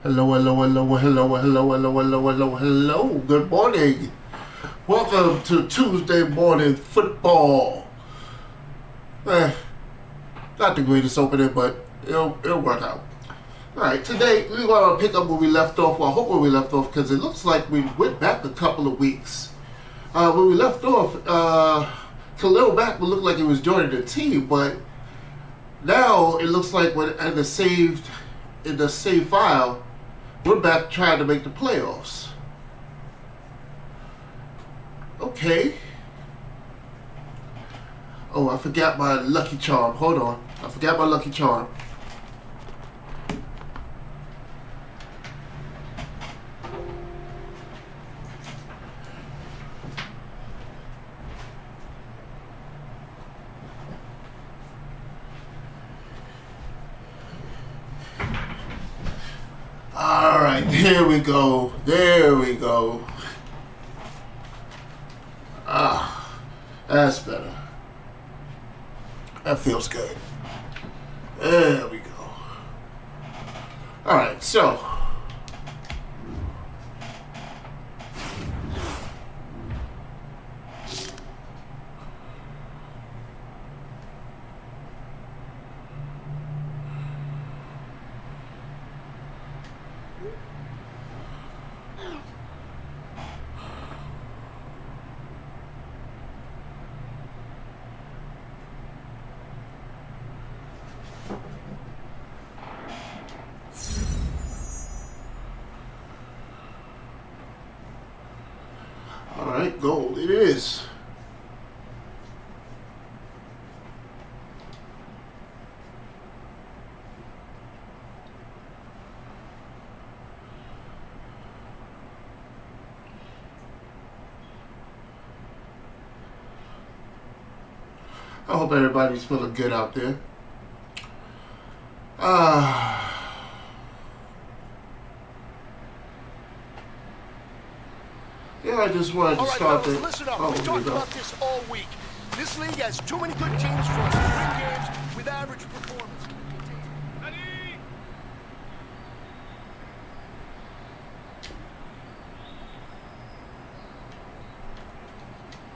Hello, hello, hello, hello, hello, hello, hello, hello, hello. Good morning. Welcome to Tuesday morning football. Not the greatest opening, but it'll work out. All right, today we're going to pick up where we left off. Well, I hope where we left off because it looks like we went back a couple of weeks. When we left off, Khalil Mack would look like he was joining the team, but now it looks like in the save file, we're back trying to make the playoffs. Okay. Oh, I forgot my lucky charm. Hold on. I forgot my lucky charm. Alright, there we go. There we go. That's better. That feels good. There we go. Alright, so. Alright, gold it is. I hope everybody's feeling good out there. Yeah, I just wanted to start fellas, listen up. We've talked about this all week. This league has too many good teams for us to win games with average performance. Ready?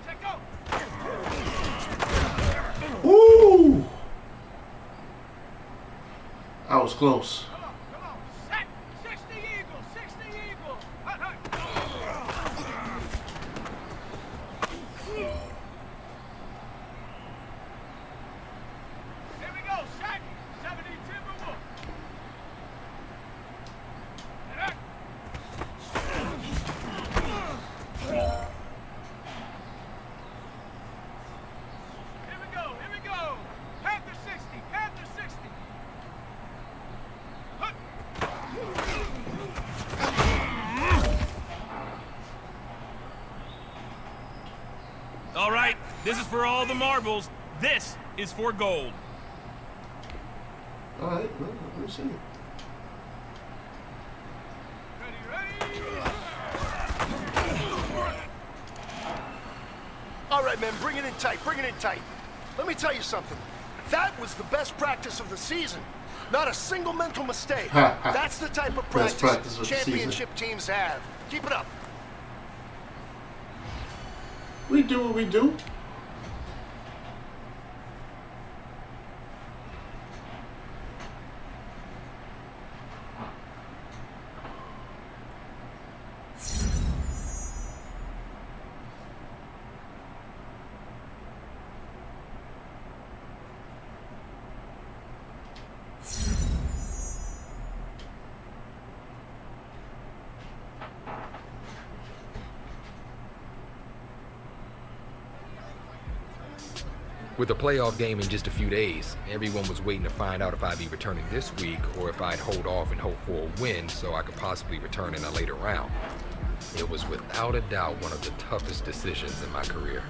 Check go. Woo! That was close. Come on. Set. 60 Eagles. 60 Eagles. Hut. Here we go. Set. 70 Timberwolves. Here we go. Panther 60. Panther 60. Hut. All right, this is for all the marbles. This is for gold. Alright, well, let me see. Ready. All right, man, bring it in tight. Let me tell you something. That was the best practice of the season. Not a single mental mistake. That's the type of Best practice of the championship teams have. Keep it up. We do what we do. With a playoff game in just a few days, everyone was waiting to find out if I'd be returning this week or if I'd hold off and hope for a win so I could possibly return in a later round. It was without a doubt one of the toughest decisions in my career.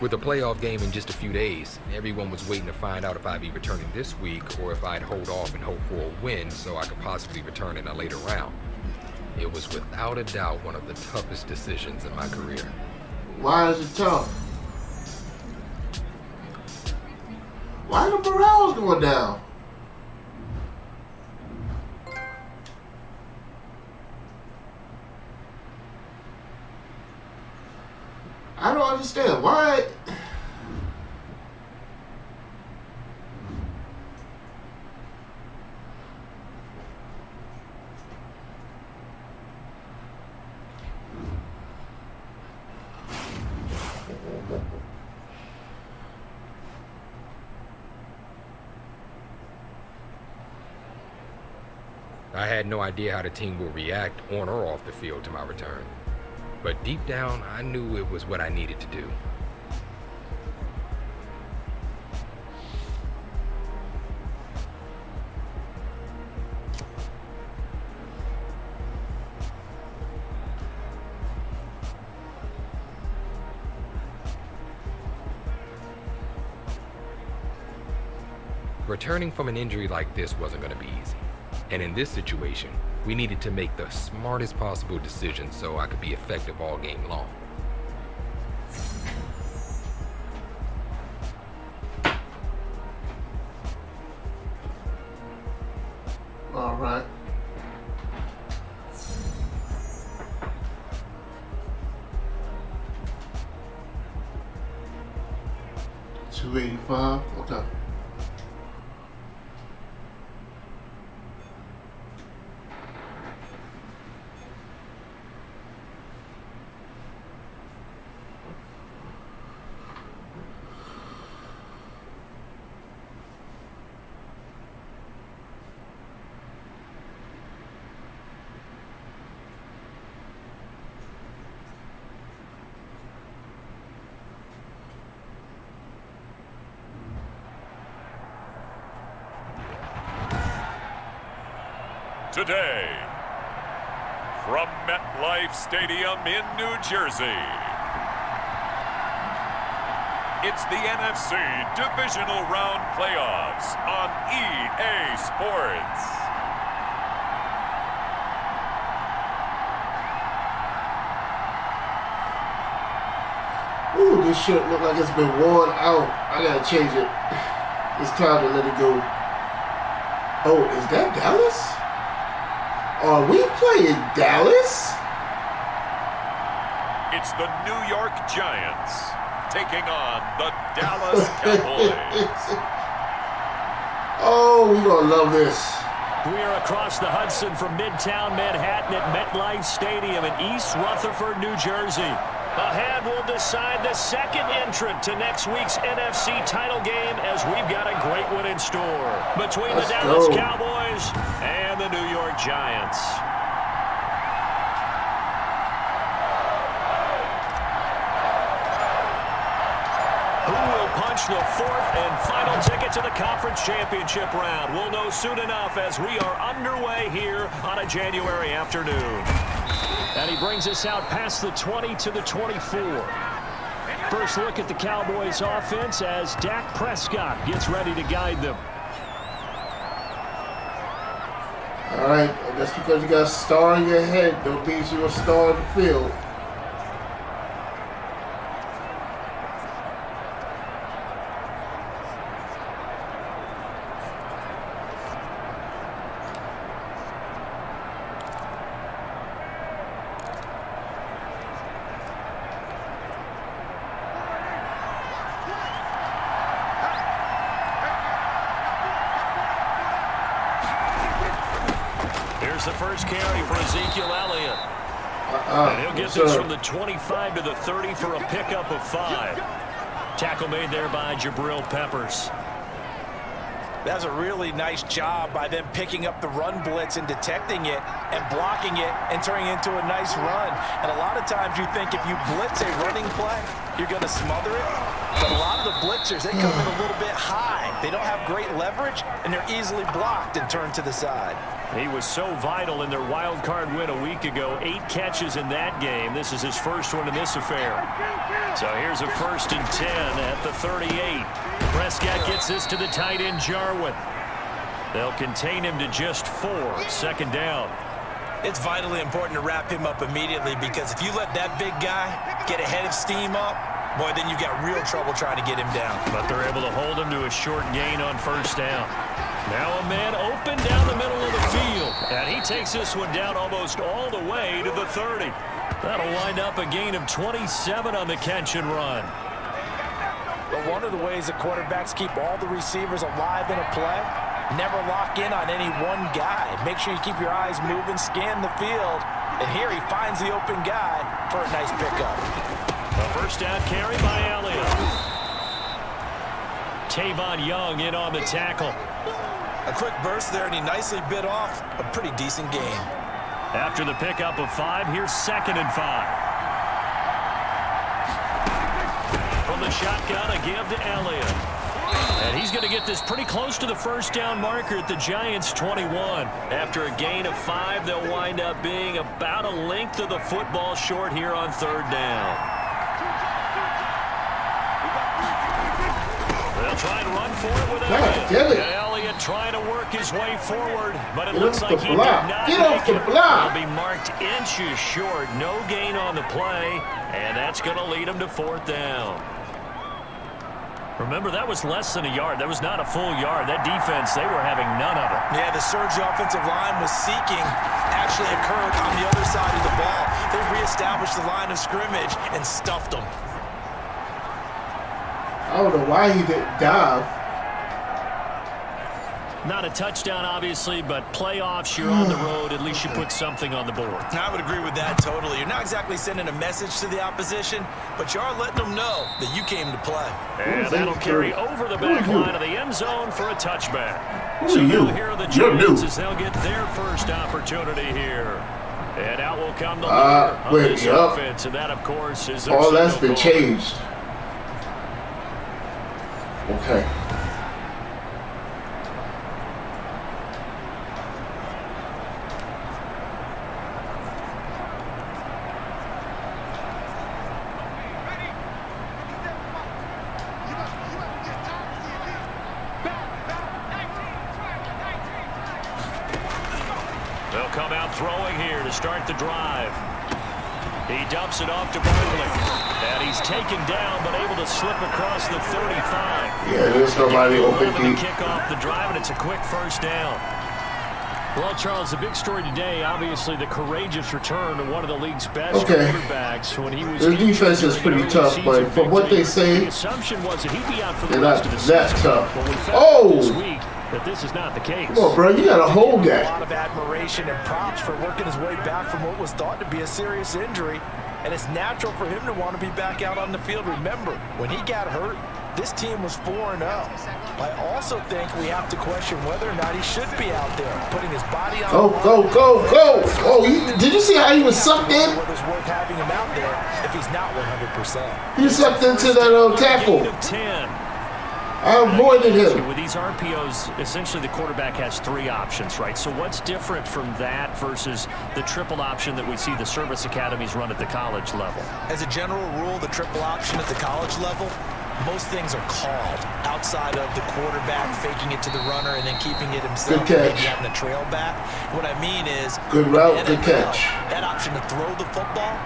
With a playoff game in just a few days, everyone was waiting to find out if I'd be returning this week or if I'd hold off and hope for a win so I could possibly return in a later round. It was without a doubt one of the toughest decisions in my career. Why is it tough? Why the morale's going down? I don't understand. Why? I had no idea how the team would react on or off the field to my return. But deep down, I knew it was what I needed to do. Returning from an injury like this wasn't going to be easy. And in this situation, we needed to make the smartest possible decision so I could be effective all game long. All right. $285. Okay. Today, from MetLife Stadium in New Jersey, it's the NFC Divisional Round Playoffs on EA Sports. Ooh, this shirt look like it's been worn out. I gotta change it. It's time to let it go. Oh, is that Dallas? Are we playing Dallas? It's the New York Giants taking on the Dallas Cowboys. Oh, we're gonna love this. We are across the Hudson from Midtown Manhattan at MetLife Stadium in East Rutherford, New Jersey. Ahead will decide the second entrant to next week's NFC title game as we've got a great one in store between the Dallas Cowboys and the New York Giants. Who will punch the fourth and final ticket to the conference championship round? We'll know soon enough as we are underway here on a January afternoon. And he brings us out past the 20 to the 24. First look at the Cowboys offense as Dak Prescott gets ready to guide them. All right, that's because you got a star in your head. Don't mean you're a star in the field. The first carry for Ezekiel Elliott. And he'll get this from the 25 to the 30 for a pickup of 5. Tackle made there by Jabril Peppers. That's a really nice job by them picking up the run blitz and detecting it and blocking it and turning it into a nice run. And a lot of times you think if you blitz a running play, you're going to smother it. But a lot of the blitzers, they come in a little bit high. They don't have great leverage, and they're easily blocked and turned to the side. He was so vital in their wild card win a week ago. 8 catches in that game. This is his first one in this affair. So here's a 1st and 10 at the 38. Prescott gets this to the tight end, Jarwin. They'll contain him to just 4. 2nd down. It's vitally important to wrap him up immediately, because if you let that big guy get a head of steam up, boy, then you've got real trouble trying to get him down. But they're able to hold him to a short gain on 1st down. Now a man open down the middle of the field. And he takes this one down almost all the way to the 30. That'll wind up a gain of 27 on the catch and run. But one of the ways that quarterbacks keep all the receivers alive in a play, never lock in on any one guy. Make sure you keep your eyes moving, scan the field. And here he finds the open guy for a nice pickup. A 1st down carry by Elliott. Tavon Young in on the tackle. A quick burst there, and he nicely bit off a pretty decent gain. After the pickup of 5, here's 2nd and 5. From the shotgun, a give to Elliott. And he's going to get this pretty close to the 1st down marker at the Giants' 21. After a gain of 5, they'll wind up being about a length of the football short here on 3rd down. They'll try and run for it with Elliott. And Elliott trying to work his way forward, but it looks like he did not make it. He'll be marked inches short. No gain on the play, and that's going to lead him to 4th down. Remember, that was less than a yard. That was not a full yard. That defense, they were having none of it. Yeah, the surge offensive line was seeking actually occurred on the other side of the ball. They reestablished the line of scrimmage and stuffed them. I don't know why he didn't dive. Not a touchdown, obviously, but playoffs, you're on the road. At least you put something on the board. I would agree with that totally. You're not exactly sending a message to the opposition, but you are letting them know that you came to play. And that'll carry over the back line of the end zone for a touchback. So they'll hear the Giants as they'll get their first opportunity here. And out will come the leader of this offense, and that, of course, is all that's been changed. Okay. They'll come out throwing here to start the drive. He dumps it off to Barkley. And he's taken down, but able to slip across the 35. Yeah, there's nobody open deep. Kick off the drive, and it's a quick 1st down. Well, Charles, the big story today, obviously the courageous return to one of the league's best quarterbacks when he was. The defense is pretty tough, but from what they say, the assumption was that he'd be out for the they're rest not of the that season. tough. But we found this week that this is not the case. Come on, bro, you gotta hold A that. lot of admiration and props for working his way back from what was thought to be a serious injury. And it's natural for him to want to be back out on the field. Remember, when he got hurt, this team was 4-0. I also think we have to question whether or not he should be out there, putting his body on. Go! Oh, did you see how he was sucked in? Whether it's worth having him out there if he's not 100%. He sucked into that tackle. 10. I avoided him. With these RPOs, essentially the quarterback has 3 options, right? So what's different from that versus the triple option that we see the service academies run at the college level? As a general rule, the triple option at the college level, most things are called outside of the quarterback faking it to the runner and then keeping it himself. Good catch. Maybe having a trail back. What I mean is, good route, good catch. That option to throw the football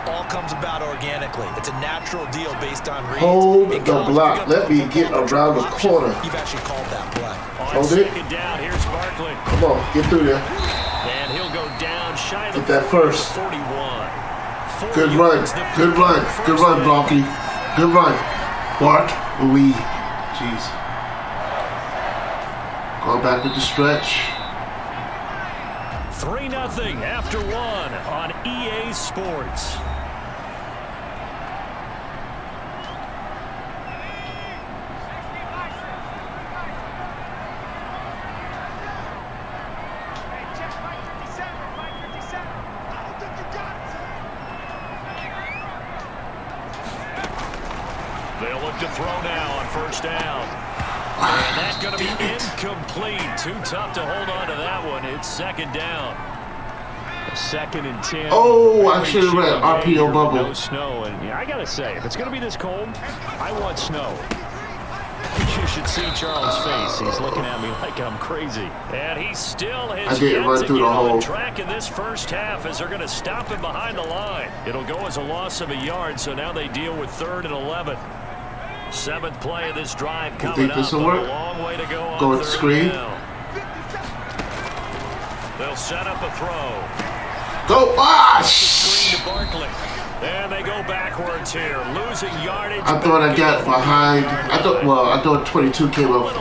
all comes about organically. It's a natural deal based on reads. Hold the block. Let me get around the corner. You've actually called that play. Hold it. Down, here's Barkley. Come on, get through there. And he'll go down shy of get that first. 41. Good run. Good run. Good run, Bronky. Good run. Bark. Louis. Jeez. Go back with the stretch. 3-0 after 1 on EA Sports. to throw now on first down. And that's going to be incomplete. Too tough to hold on to that one. It's second down. 2nd and 10. Oh, I should have read RPO bubble. No snow. And yeah, I got to say, if it's going to be this cold, I want snow. You should see Charles' face. He's looking at me like I'm crazy. And he still has yet to get on track in this first half as they're going to stop him behind the line. It'll go as a loss of a yard, so now they deal with 3rd and 11. 7th play of this drive coming up. A long way to go on go with the screen. They'll set up a throw. Go! Screen to Barkley. And they go backwards here, losing yardage. I thought I got behind. I thought 22 came up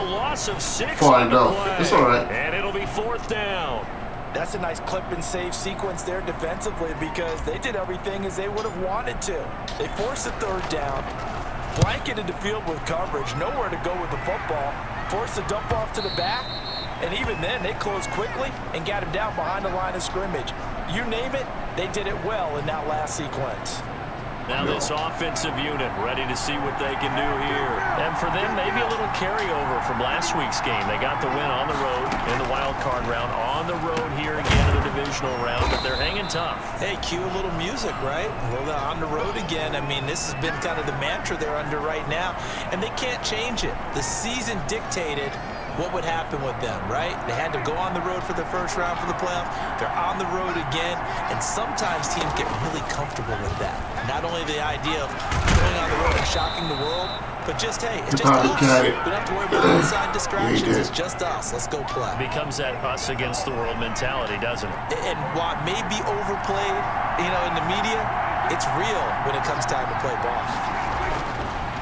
far enough. It's all right. And it'll be 4th down. That's a nice clip and save sequence there defensively because they did everything as they would have wanted to. They forced a 3rd down, blanketed the field with coverage, nowhere to go with the football, forced a dump off to the back, and even then they closed quickly and got him down behind the line of scrimmage. You name it, they did it well in that last sequence. Now this offensive unit ready to see what they can do here. And for them, maybe a little carryover from last week's game. They got the win on the road in the wild card round, on the road here again in the divisional round, but they're hanging tough. Hey, cue a little music, right? A little on the road again. I mean, this has been kind of the mantra they're under right now, and they can't change it. The season dictated what would happen with them, right? They had to go on the road for the first round for the playoffs. They're on the road again, and sometimes teams get really comfortable with that. Not only the idea of going on the road and shocking the world, but just, hey, it's just us. We don't have to worry about outside distractions. It's just us. Let's go play. Becomes that us against the world mentality, doesn't it? And while it may be overplayed, in the media, it's real when it comes time to play ball.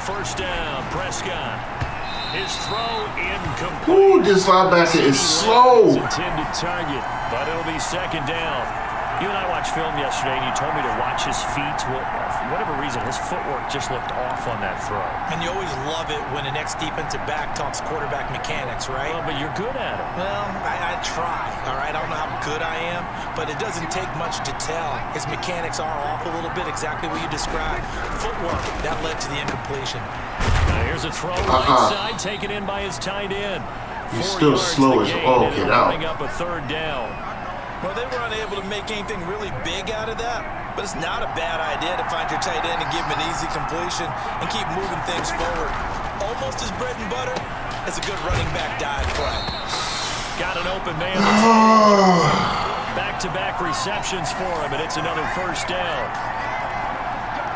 First down, Prescott. His throw incomplete. Ooh, this linebacker is slow. Intended target, but it'll be 2nd down. You and I watched film yesterday, and you told me to watch his feet. Well, for whatever reason, his footwork just looked off on that throw. And you always love it when an ex-defensive back talks quarterback mechanics, right? Well, but you're good at it. Well, I try, all right? I don't know how good I am, but it doesn't take much to tell. His mechanics are off a little bit, exactly what you described. Footwork, that led to the incompletion. Now here's a throw right side, taken in by his tight end. He's still slow as all get out. Up a 3rd down. Well, they were unable to make anything really big out of that, but it's not a bad idea to find your tight end and give him an easy completion and keep moving things forward. Almost as bread and butter as a good running back dive play. Got an open man. Back-to-back receptions for him, and it's another 1st down.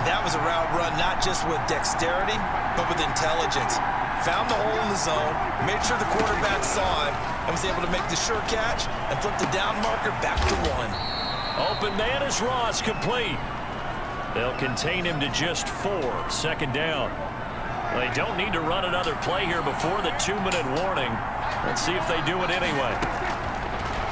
That was a route run not just with dexterity, but with intelligence. Found the hole in the zone, made sure the quarterback saw him, and was able to make the sure catch and flip the down marker back to 1. Open man is Ross, complete. They'll contain him to just 4. 2nd down. They don't need to run another play here before the 2-minute warning. Let's see if they do it anyway.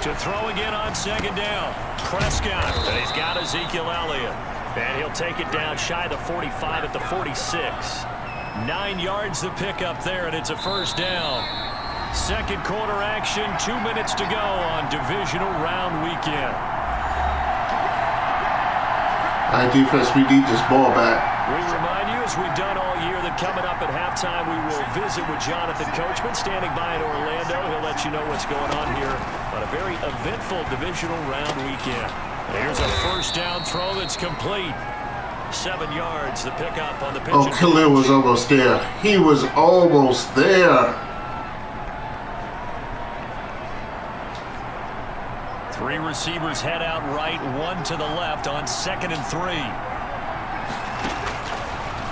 To throw again on 2nd down. Prescott, and he's got Ezekiel Elliott. And he'll take it down shy of the 45 at the 46. 9 yards to pick up there, and it's a 1st down. 2nd quarter action, 2 minutes to go on divisional round weekend. All right, defense, we need this ball back. We remind you, as we've done all year, that coming up at halftime, we will visit with Jonathan Coachman, standing by in Orlando. He'll let you know what's going on here on a very eventful divisional round weekend. Here's a 1st down throw that's complete. 7 yards, the pickup on the pitch. Oh, Khalil was almost there. He was almost there. 3 receivers head out right, 1 to the left on 2nd and 3.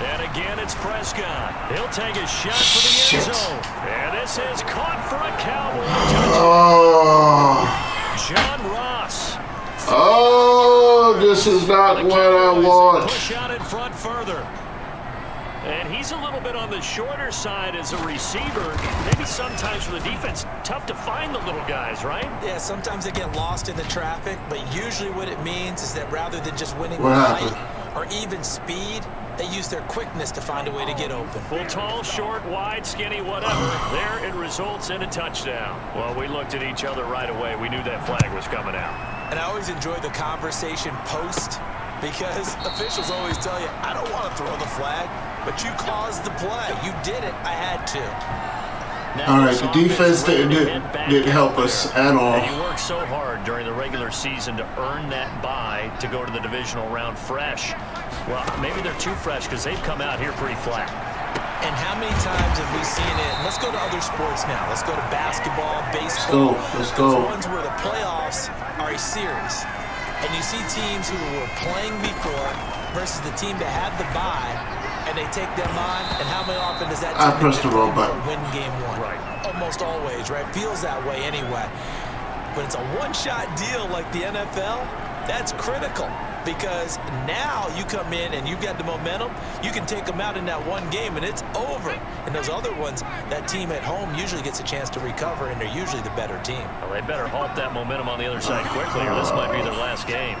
And again, it's Prescott. He'll take a shot for the end zone. And this is caught for a Cowboy touchdown. John Ross. Oh, this is not what I want. Push out in front further. And he's a little bit on the shorter side as a receiver. Maybe sometimes for the defense, tough to find the little guys, right? Yeah, sometimes they get lost in the traffic, but usually what it means is that rather than just winning with height or even speed, they use their quickness to find a way to get open. Well, tall, short, wide, skinny, whatever. There it results in a touchdown. Well, we looked at each other right away. We knew that flag was coming out. And I always enjoy the conversation post because officials always tell you, I don't want to throw the flag, but you caused the play. You did it. I had to. All right, the defense didn't help us at all. You worked so hard during the regular season to earn that bye to go to the divisional round fresh. Well, maybe they're too fresh because they've come out here pretty flat. And how many times have we seen it? Let's go to other sports now. Let's go to basketball, baseball. Let's go. Those ones where the playoffs are a series. And you see teams who were playing before versus the team that had the bye, and they take them on, and how often does that team pressed the wrong button. win game one? Right. Almost always, right? Feels that way anyway. But it's a one-shot deal like the NFL. That's critical because now you come in and you've got the momentum. You can take them out in that one game, and it's over. And those other ones, that team at home usually gets a chance to recover, and they're usually the better team. Well, they better halt that momentum on the other side quickly, or this might be their last game.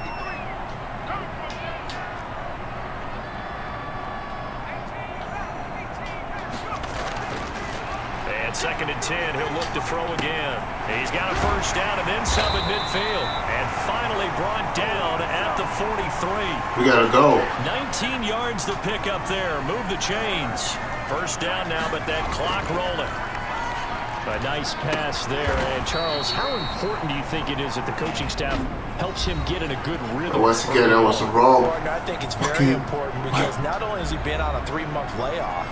And 2nd and 10, he'll look to throw again. He's got a first down and then some at midfield. And finally brought down at the 43. We gotta go. 19 yards to pick up there. Move the chains. First down now, but that clock rolling. A nice pass there. And Charles, how important do you think it is that the coaching staff helps him get in a good rhythm? Once again, that was wrong. I think it's very important because not only has he been on a 3-month layoff,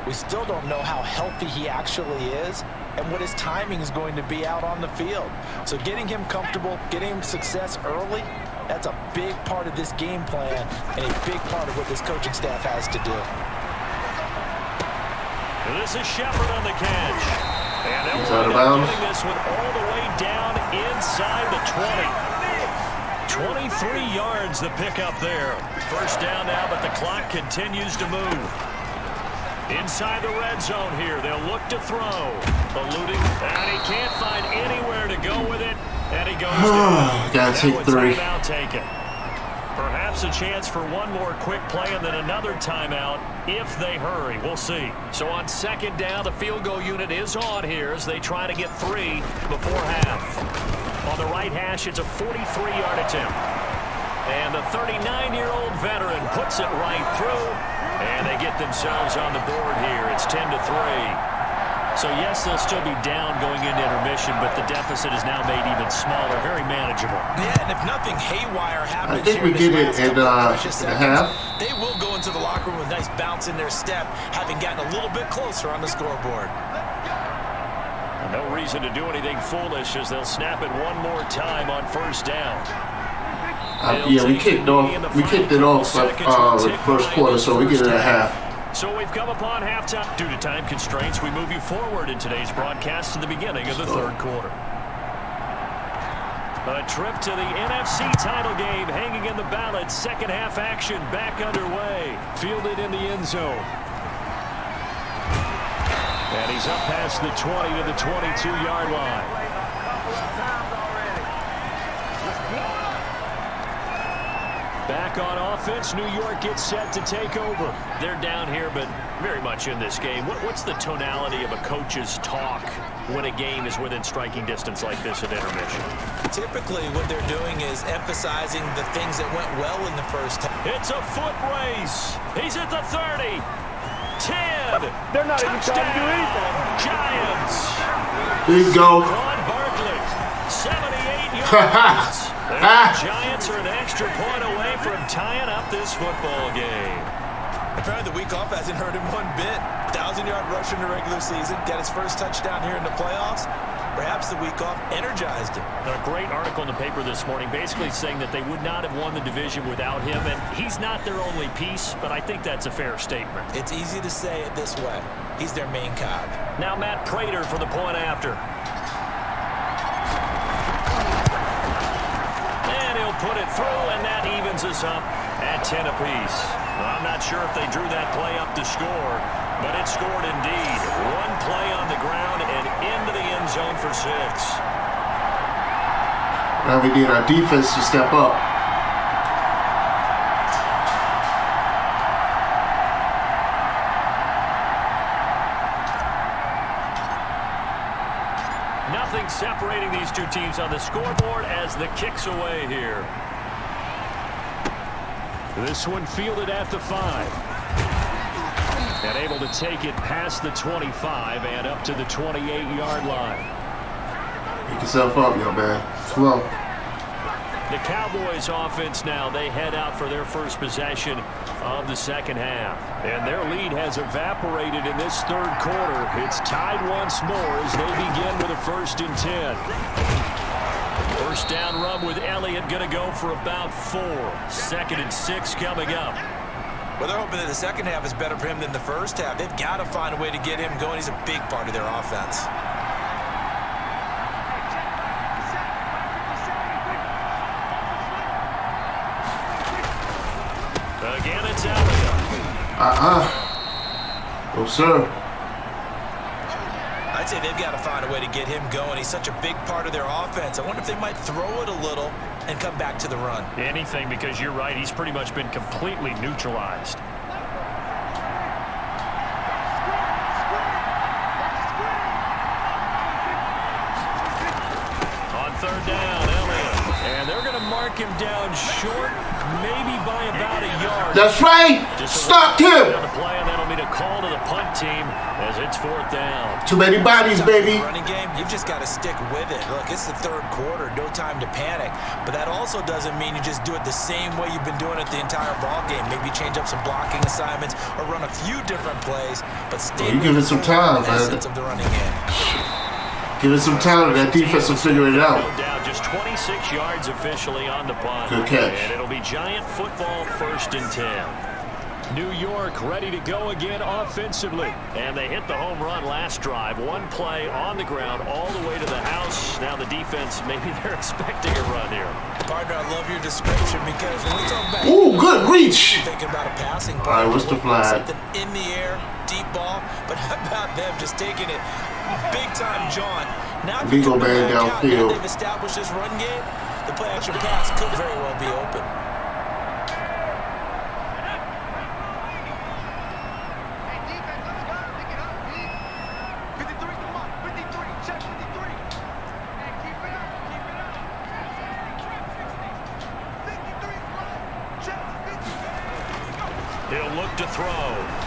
we still don't know how healthy he actually is and what his timing is going to be out on the field. So getting him comfortable, getting him success early, that's a big part of this game plan and a big part of what this coaching staff has to do. And this is Shepard on the catch. And they'll Is that out of bounds? getting this one all the way down inside the 20. 23 yards the pick up there. First down now, but the clock continues to move. Inside the red zone here, they'll look to throw. Eluding, and he can't find anywhere to go with it, and he goes down. Gotta take 3. Timeout taken. Perhaps a chance for one more quick play and then another timeout if they hurry. We'll see. So on 2nd down, the field goal unit is on here as they try to get 3 before half. On the right hash, it's a 43-yard attempt. And the 39-year-old veteran puts it right through. And they get themselves on the board here. It's 10-3. So, yes, they'll still be down going into intermission, but the deficit is now made even smaller, very manageable. Yeah, and if nothing haywire happens, I think we get it in half. They will go into the locker room with a nice bounce in their step, having gotten a little bit closer on the scoreboard. No reason to do anything foolish as they'll snap it one more time on first down. Yeah, we kicked it off the first quarter, so we get it at half. So we've come upon halftime. Due to time constraints, we move you forward in today's broadcast to the beginning of the 3rd quarter. A trip to the NFC title game hanging in the balance. 2nd half action back underway. Fielded in the end zone. And he's up past the 20 to the 22-yard line. Back on offense, New York gets set to take over. They're down here, but very much in this game. What's the tonality of a coach's talk when a game is within striking distance like this at intermission? Typically, what they're doing is emphasizing the things that went well in the first half. It's a foot race. He's at the 30. 10. They're not even trying to do anything. Giants. There you go. Ron Barkley, 78 yards. The Giants are an extra point away from tying up this football game. Apparently the week off hasn't hurt him one bit. 1,000-yard rusher in the regular season, got his first touchdown here in the playoffs. Perhaps the week off energized him. A great article in the paper this morning basically saying that they would not have won the division without him, and he's not their only piece, but I think that's a fair statement. It's easy to say it this way. He's their main cog. Now Matt Prater for the point after. And he'll put it through, and that evens us up at 10 apiece. Well, I'm not sure if they drew that play up to score, but it scored indeed. One play on the ground and into the end zone for 6. Now we need our defense to step up. Nothing separating these two teams on the scoreboard as the kick's away here. This one fielded at the 5. And able to take it past the 25 and up to the 28-yard line. Pick yourself up, yo, man. Slow. The Cowboys offense now, they head out for their first possession of the second half. And their lead has evaporated in this third quarter. It's tied once more as they begin with a 1st and 10. First down run with Elliott going to go for about 4. 2nd and 6 coming up. Well, they're hoping that the second half is better for him than the first half. They've got to find a way to get him going. He's a big part of their offense. Again, it's Elliott. No, sir. I'd say they've got to find a way to get him going. He's such a big part of their offense. I wonder if they might throw it a little and come back to the run. Anything, because you're right. He's pretty much been completely neutralized. On 3rd down, Elliott. And they're going to mark him down short, maybe by about a yard. That's right. Stop him. On the play, and that'll be a call to the punt team as it's 4th down. Too many bodies, baby. Running game, you've just got to stick with it. Look, it's the third quarter, no time to panic. But that also doesn't mean you just do it the same way you've been doing it the entire ball game. Maybe change up some blocking assignments or run a few different plays, but stay you give it some time, man. Essence of the running game. Give it some time. That defense will figure it out. Down just 26 yards officially on the punt. Good catch. And it'll be Giant football 1st and 10. New York ready to go again offensively. And they hit the home run last drive. One play on the ground all the way to the house. Now the defense, maybe they're expecting a run here. Partner, I love your description because when we talk about... Ooh, good reach. Thinking about a passing play. All right, what's the flag? Something in the air, deep ball. But how about them just taking it big time, John? Now Legal man downfield. They've established this run game. The play action pass could very well be open. He'll look to throw.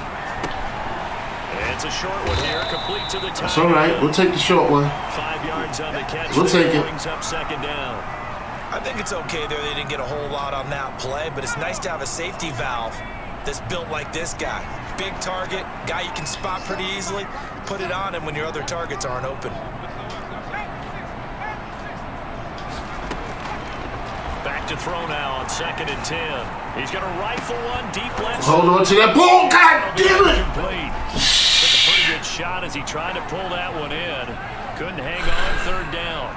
It's a short one here, complete to the top. That's all right. We'll take the short one. 5 yards on the catch. We'll take it. Brings up 2nd down. I think it's okay there. They didn't get a whole lot on that play, but it's nice to have a safety valve that's built like this guy. Big target, guy you can spot pretty easily. Put it on him when your other targets aren't open. Back to throw now on 2nd and 10. He's going to rifle one deep left. Hold on to that ball. God damn it. Complete. Took a pretty good shot as he tried to pull that one in. Couldn't hang on 3rd down.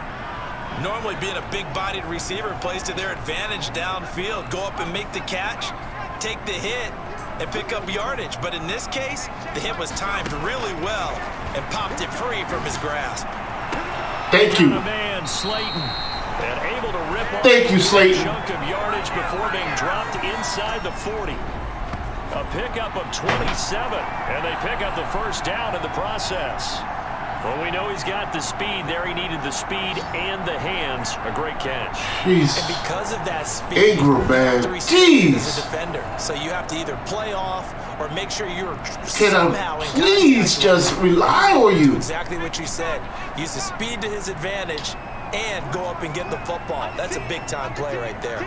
Normally being a big-bodied receiver plays to their advantage downfield. Go up and make the catch, take the hit, and pick up yardage. But in this case, the hit was timed really well and popped it free from his grasp. Thank you. Man, Slayton. And able to rip off Thank you, Slayton. a chunk of yardage before being dropped inside the 40. A pickup of 27, and they pick up the 1st down in the process. Well, we know he's got the speed there. He needed the speed and the hands. A great catch. Jeez. And because of that speed, Ingram, man. Jeez. As a Jeez. defender. So you have to either play off or make sure you're Can somehow I in please contact just rely on you? Exactly what you said. Use the speed to his advantage and go up and get the football. That's a big-time play right there.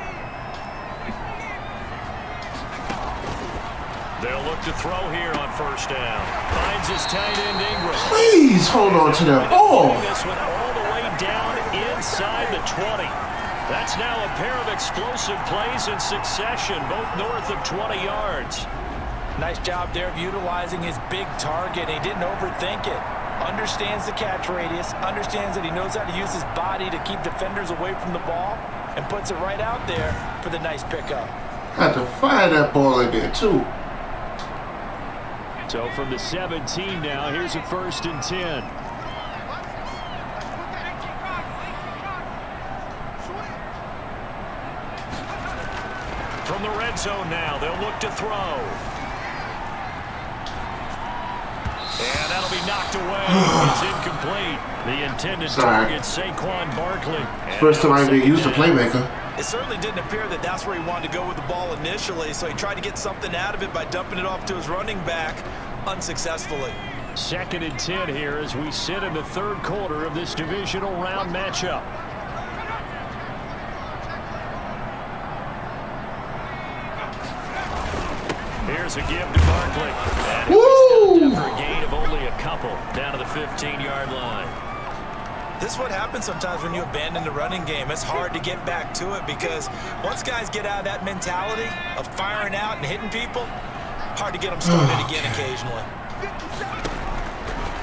They'll look to throw here on 1st down. Finds his tight end Ingram. Please hold on to that ball. This one all the way down inside the 20. That's now a pair of explosive plays in succession, both north of 20 yards. Nice job there of utilizing his big target. He didn't overthink it. Understands the catch radius, understands that he knows how to use his body to keep defenders away from the ball, and puts it right out there for the nice pickup. Had to fire that ball in there, too. So from the 17 now, here's a 1st and 10. From the red zone now, they'll look to throw. And that'll be knocked away. It's incomplete. The intended target, Saquon Barkley. First time I ever used a playmaker. It certainly didn't appear that that's where he wanted to go with the ball initially, so he tried to get something out of it by dumping it off to his running back unsuccessfully. 2nd and 10 here as we sit in the 3rd quarter of this divisional round matchup. Here's a give to Barkley. And he's after a gain of only a couple down to the 15-yard line. This is what happens sometimes when you abandon the running game. It's hard to get back to it because once guys get out of that mentality of firing out and hitting people, hard to get them started again occasionally.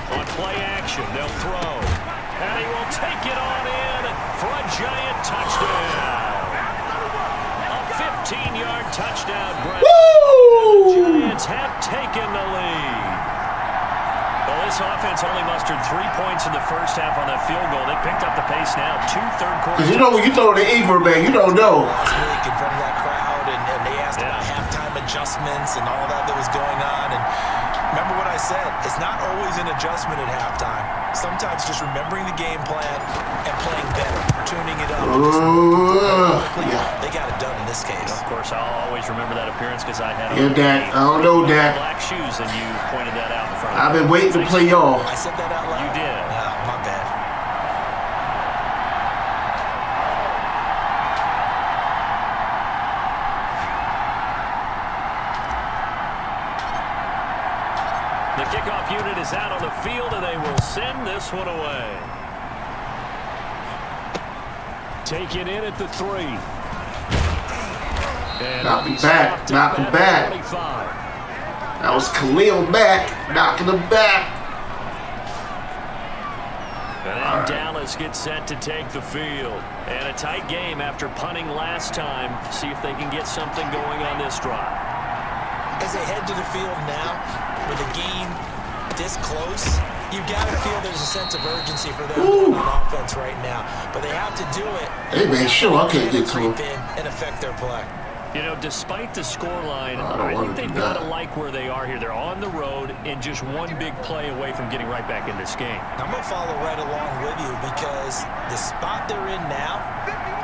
On play action, they'll throw. And he will take it on in for a giant touchdown. A 15-yard touchdown, Brett. The Giants have taken the lead. Well, this offense only mustered 3 points in the first half on that field goal. They picked up the pace now. 2 third-quarter. Because you know when you throw the Eagle, man, you don't know. Last week in front of that crowd, and they asked about halftime adjustments and all that was going on. And remember what I said, it's not always an adjustment at halftime. Sometimes just remembering the game plan and playing better, tuning it up. They got it done in this case. Of course, I'll always remember that appearance because I had Dak. I don't know, Dak. black shoes, and you pointed that out in front of me. I've been waiting to play y'all. I said that out loud? You did. My bad. The kickoff unit is out on the field, and they will send this one away. Taken in at the 3. Knock him back. Knock him back. That was Khalil Mack knocking him back. And now Dallas gets set to take the field. And a tight game after punting last time. See if they can get something going on this drive. As they head to the field now, with a game this close, you got to feel there's a sense of urgency for them on offense right now. But they have to do it. Hey, man, sure, I can't get to him. And affect their play. You know, despite the scoreline, I think they've got to like where they are here. They're on the road and just one big play away from getting right back in this game. I'm going to follow right along with you because the spot they're in now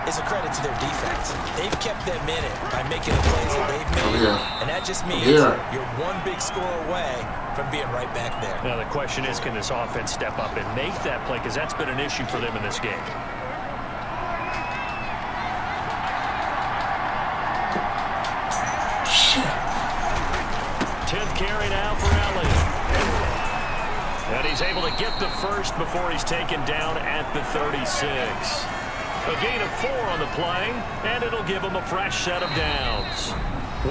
is a credit to their defense. They've kept them in it by making the plays that they've made. And that just means you're one big score away from being right back there. Now, the question is, can this offense step up and make that play? Because that's been an issue for them in this game. Carry now for Elliott. And he's able to get the first before he's taken down at the 36. A gain of 4 on the play, and it'll give him a fresh set of downs.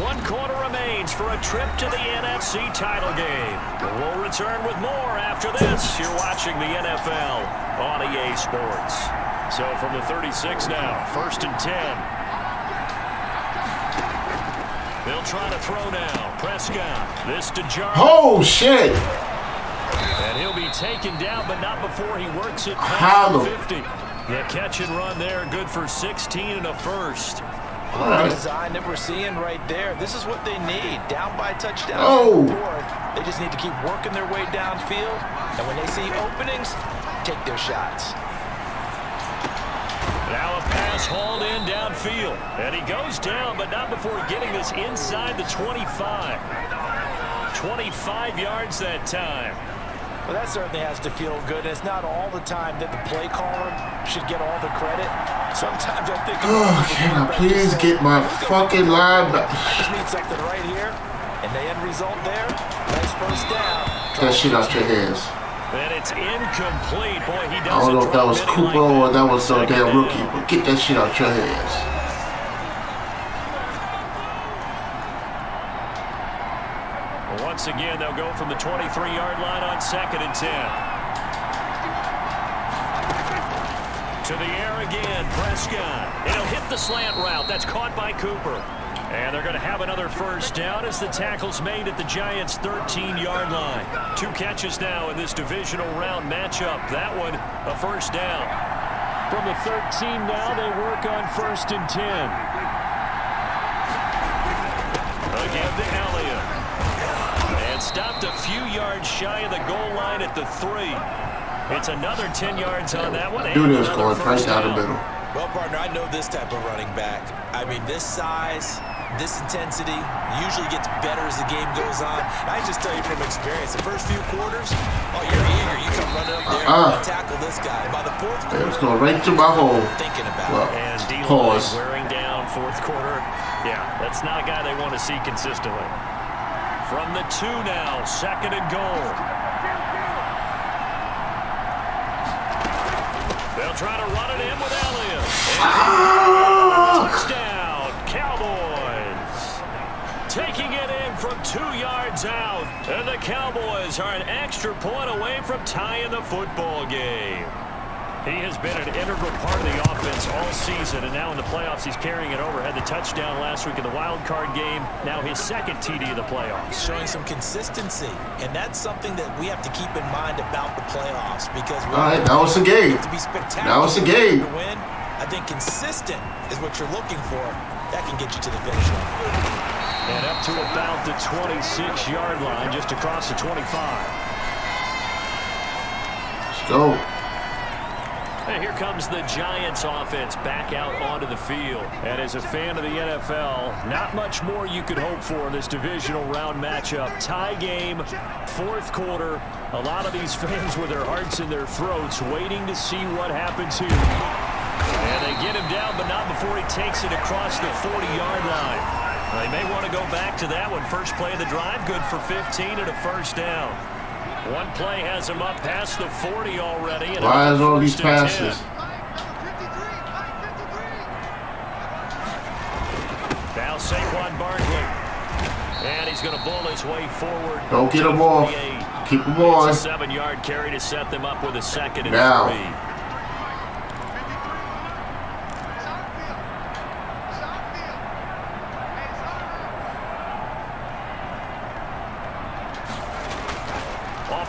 1 quarter remains for a trip to the NFC title game. We'll return with more after this. You're watching the NFL on EA Sports. So from the 36 now, 1st and 10. They'll try to throw now. Prescott. This to Jarvis. Oh, shit. And he'll be taken down, but not before he works it past the 50. The catch and run there, good for 16 and a first. The design that we're seeing right there, this is what they need. Down by a touchdown. Fourth. They just need to keep working their way downfield. And when they see openings, take their shots. Now a pass hauled in downfield. And he goes down, but not before getting this inside the 25. 25 yards that time. Well, that certainly has to feel good. It's not all the time that the play caller should get all the credit. Sometimes I think... can I please get my fucking line back? I just need something right here. And the end result there, nice first down. Get that shit out your hands. And it's incomplete. Boy, he doesn't. I don't know if that was Cooper or that was a damn rookie, but get that shit out your hands. Well, once again, they'll go from the 23-yard line on 2nd and 10. To the air again, Prescott. It'll hit the slant route. That's caught by Cooper. And they're going to have another first down as the tackle's made at the Giants' 13-yard line. 2 catches now in this divisional round matchup. That one, a first down. From the 13 now, they work on 1st and 10. Again to Elliott. And stopped a few yards shy of the goal line at the 3. It's another 10 yards on that one. Do this going right down the middle. Well, partner, I know this type of running back. I mean, this size, this intensity usually gets better as the game goes on. And I just tell you from experience, the first few quarters, oh, you're eager. You come running up there and tackle this guy. By the fourth quarter, it's going right to my hole. Thinking about it. And Pause. D-line wearing down fourth quarter. Yeah, that's not a guy they want to see consistently. From the 2 now, 2nd and goal. They'll try to run it in with Elliott. Touchdown, Cowboys. Taking it in from 2 yards out. And the Cowboys are an extra point away from tying the football game. He has been an integral part of the offense all season, and now in the playoffs he's carrying it over. Had the touchdown last week in the wild card game. Now his 2nd TD of the playoffs. Showing some consistency, and that's something that we have to keep in mind about the playoffs because all right, now it's a game. To be spectacular, now it's a game. To win, I think consistent is what you're looking for. That can get you to the finish line. And up to about the 26-yard line, just across the 25. Let's go. And here comes the Giants offense back out onto the field. And as a fan of the NFL, not much more you could hope for in this divisional round matchup. Tie game, 4th quarter. A lot of these fans with their hearts in their throats waiting to see what happens here. And they get him down, but not before he takes it across the 40-yard line. They may want to go back to that one. First play of the drive, good for 15 and a first down. One play has him up past the 40 already. And why is all these passes? Now Saquon Barkley. And he's going to bull his way forward. Don't get him off. Keep him on. It's a 7-yard carry to set them up with a 2nd and 3.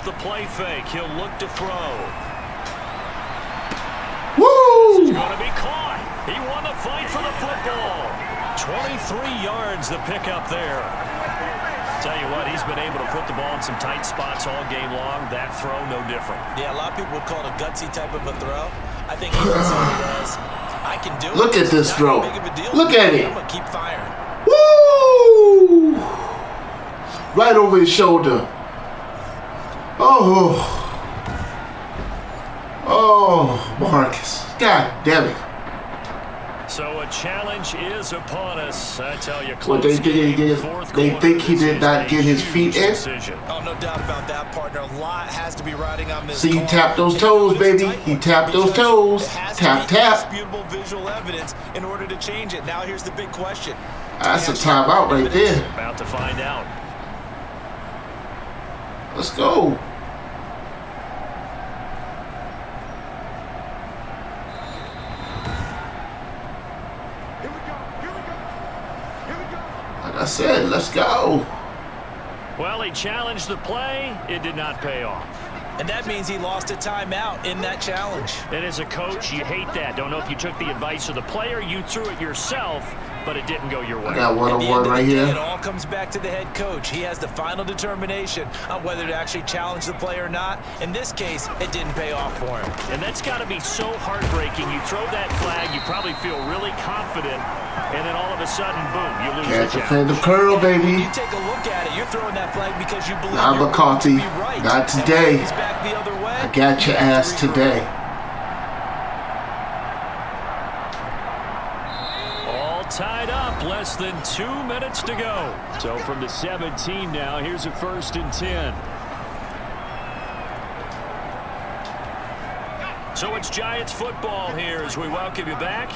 The play fake. He'll look to throw. Woo! He's going to be caught. He won the fight for the football. 23 yards the pickup there. Tell you what, he's been able to put the ball in some tight spots all game long. That throw, no different. Yeah, a lot of people would call it a gutsy type of a throw. I think he looks at it as, I can do it. Look at this throw. Look at it. I'm going to keep firing. Woo! Right over his shoulder. Oh, Marcus. God damn it. So a challenge is upon us. I tell you, Well, they think he did not get his feet in? Oh, no doubt about that, partner. A lot has to be riding on this. See, he tapped those toes, baby. He tapped those toes. Tap, tap. Indisputable visual evidence in order to change it. Now here's the big question. That's a timeout right there. About to find out. Let's go. Like I said, let's go. Well, he challenged the play. It did not pay off. And that means he lost a timeout in that challenge. And as a coach, you hate that. Don't know if you took the advice of the player, you threw it yourself, but it didn't go your way. I got one-on-one right here. It all comes back to the head coach. He has the final determination on whether to actually challenge the play or not. In this case, it didn't pay off for him. And that's got to be so heartbreaking. You throw that flag, you probably feel really confident, and then all of a sudden, boom, you lose Can't the defend the challenge. curl, baby. You take a look at it. You're throwing that flag because you believe Nah, you're McCarthy. going to be right. Not today. And when he's back the other way, I got your ass today. All tied up, less than 2 minutes to go. So from the 17 now, here's a 1st and 10. So it's Giants football here as we welcome you back.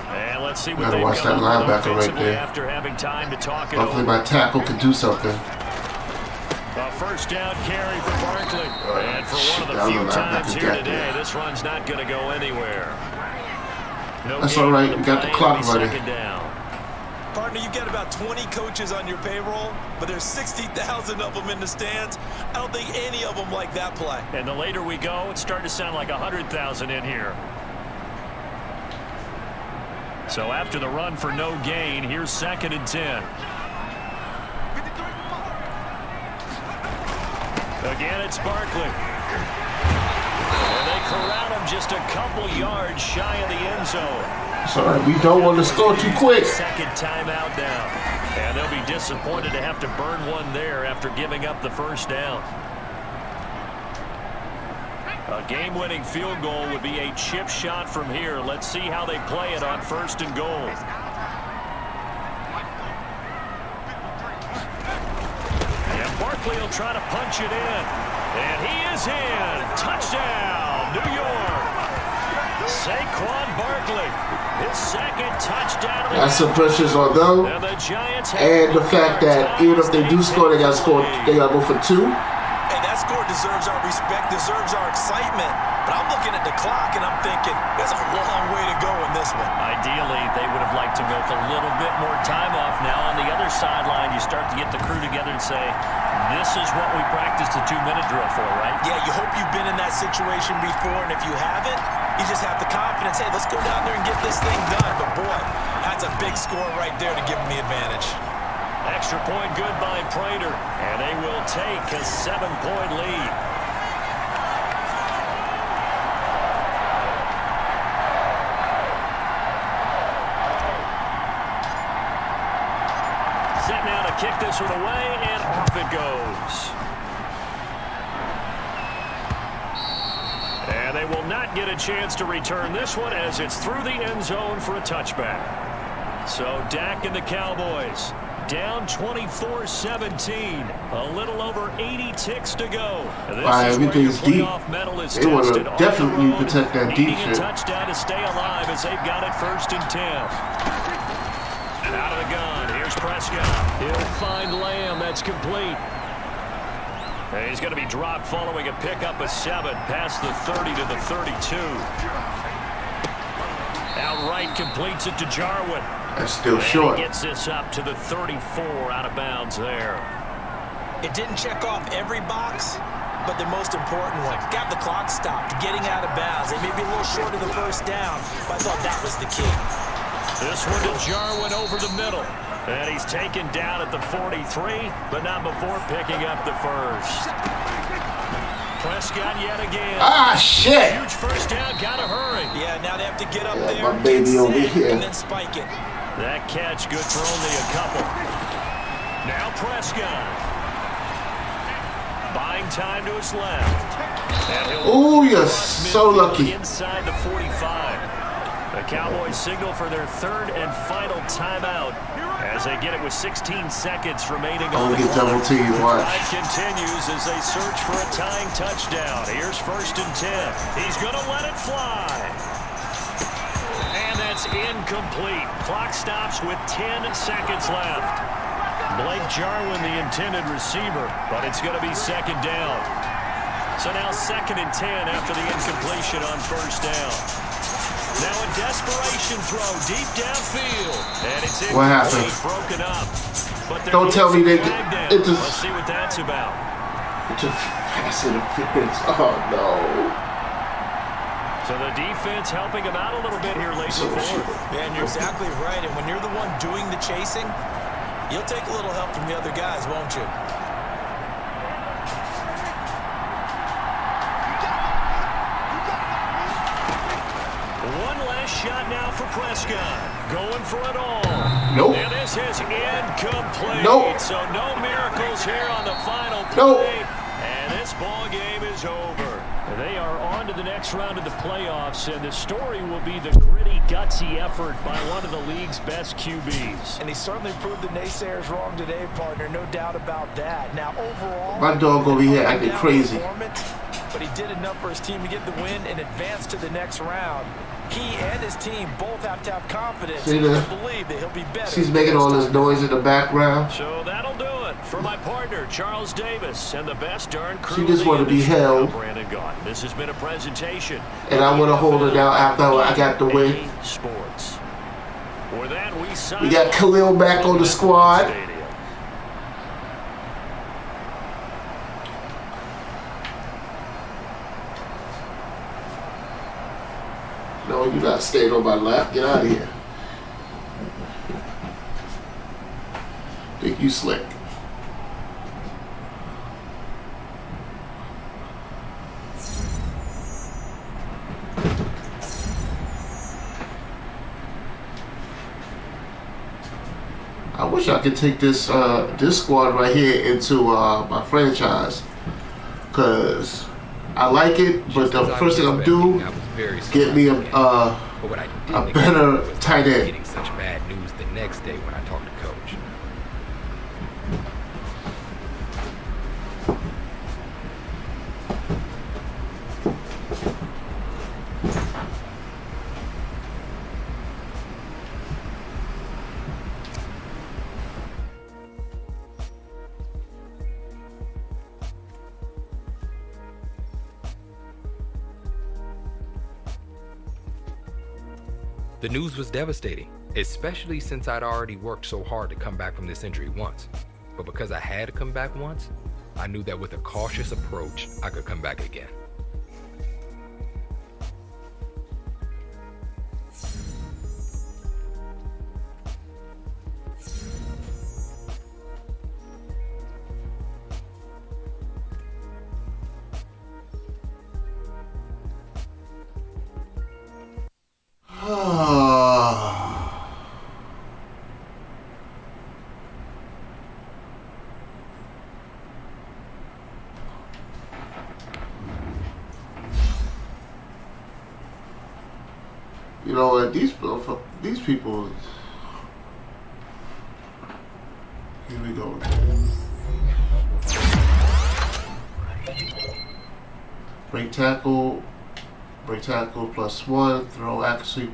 And let's see what Gotta they've watch that got linebacker right offensively there. after having time to talk it Hopefully over. my tackle can do something. A 1st down carry for Barkley. And for one of the that few linebacker times here got today, there. this run's not going to go anywhere. No That's gain all right. on We got the play. clock It'll be running. 2nd down. partner, you got about 20 coaches on your payroll, but there's 60,000 of them in the stands. I don't think any of them like that play. And the later we go, it's starting to sound like 100,000 in here. So after the run for no gain, here's 2nd and 10. Again, it's Barkley. And they corral him just a couple yards shy of the end zone. Sorry, we don't want to score too quick. Second timeout now. And they'll be disappointed to have to burn one there after giving up the first down. A game-winning field goal would be a chip shot from here. Let's see how they play it on 1st and goal. And Barkley will try to punch it in. And he is in. Touchdown, New York. Saquon Barkley, his second touchdown. That's some pressures on them. And the fact that even if they do score, they got to go for 2. Hey, that score deserves our respect, deserves our excitement. But I'm looking at the clock and I'm thinking, there's a long way to go in this one. Ideally, they would have liked to milk a little bit more time off. Now on the other sideline, you start to get the crew together and say, this is what we practiced the 2-minute drill for, right? Yeah, you hope you've been in that situation before, and if you haven't, you just have the confidence, hey, let's go down there and get this thing done. But boy, that's a big score right there to give them the advantage. Extra point good by Prater, and they will take a 7-point lead. Set now to kick this one away, and off it goes. And they will not get a chance to return this one as it's through the end zone for a touchback. So Dak and the Cowboys down 24-17. A little over 80 ticks to go. Everything's deep. They want to definitely protect that deep shit. A touchdown to stay alive as they've got it 1st and 10. Out of the gun. Here's Prescott. He'll find Lamb. That's complete. And he's going to be dropped following a pickup of 7 past the 30 to the 32. Outright completes it to Jarwin. That's still and short. He gets this up to the 34 out of bounds there. It didn't check off every box, but the most important one. Got the clock stopped, getting out of bounds. They may be a little short of the first down, but I thought that was the key. This one to Jarwin over the middle. And he's taken down at the 43, but not before picking up the first. Prescott yet again. Ah, shit. Huge first down, gotta hurry. Yeah, now they have to get up there, my baby over here, and then spike it. That catch good for only a couple. Now Prescott. Buying time to his left. Oh, you're so lucky. Inside the 45. The Cowboys signal for their 3rd and final timeout as they get it with 16 seconds remaining on the clock. Double team, watch. The drive continues as they search for a tying touchdown. Here's 1st and 10. He's going to let it fly. And that's incomplete. Clock stops with 10 seconds left. Blake Jarwin, the intended receiver, but it's going to be 2nd down. So now 2nd and 10 after the incompletion on 1st down. Now a desperation throw deep downfield. And it's what happened? Broken up. But don't tell me they it just. Let's see what that's about. It just pass interference. Oh no. So the defense helping him out a little bit here late in the 4th. Yeah, and you're exactly right. And when you're the one doing the chasing, you'll take a little help from the other guys, won't you? Shot now for Prescott. Going for it all. Nope. And this is incomplete. Nope. So no miracles here on the final play. Nope. And this ball game is over. They are on to the next round of the playoffs, and the story will be the gritty, gutsy effort by one of the league's best QBs. And he certainly proved the naysayers wrong today, partner. No doubt about that. Now, overall, my dog over here acting crazy. But he did enough for his team to get the win and advance to the next round. He and his team both have to have confidence and believe that he'll be better. She's making all this noise in the background. So that'll do it for my partner, Charles Davis, and the best darn crew. She just want to be held. This has been a presentation. And I want to hold her down after I got the win. Sports. For that, we got Khalil Mack on the squad. No, you're not staying on my lap. Get out of here. Think you slick. I can take this this squad right here into my franchise, cause I like it. But the first thing I'm do get me a better tight end. Getting such bad news the next day when I talked to coach. The news was devastating, especially since I'd already worked so hard to come back from this injury once. But because I had to come back once, I knew that with a cautious approach, I could come back again. You know, these people. Here we go. Break tackle +1, throw accuracy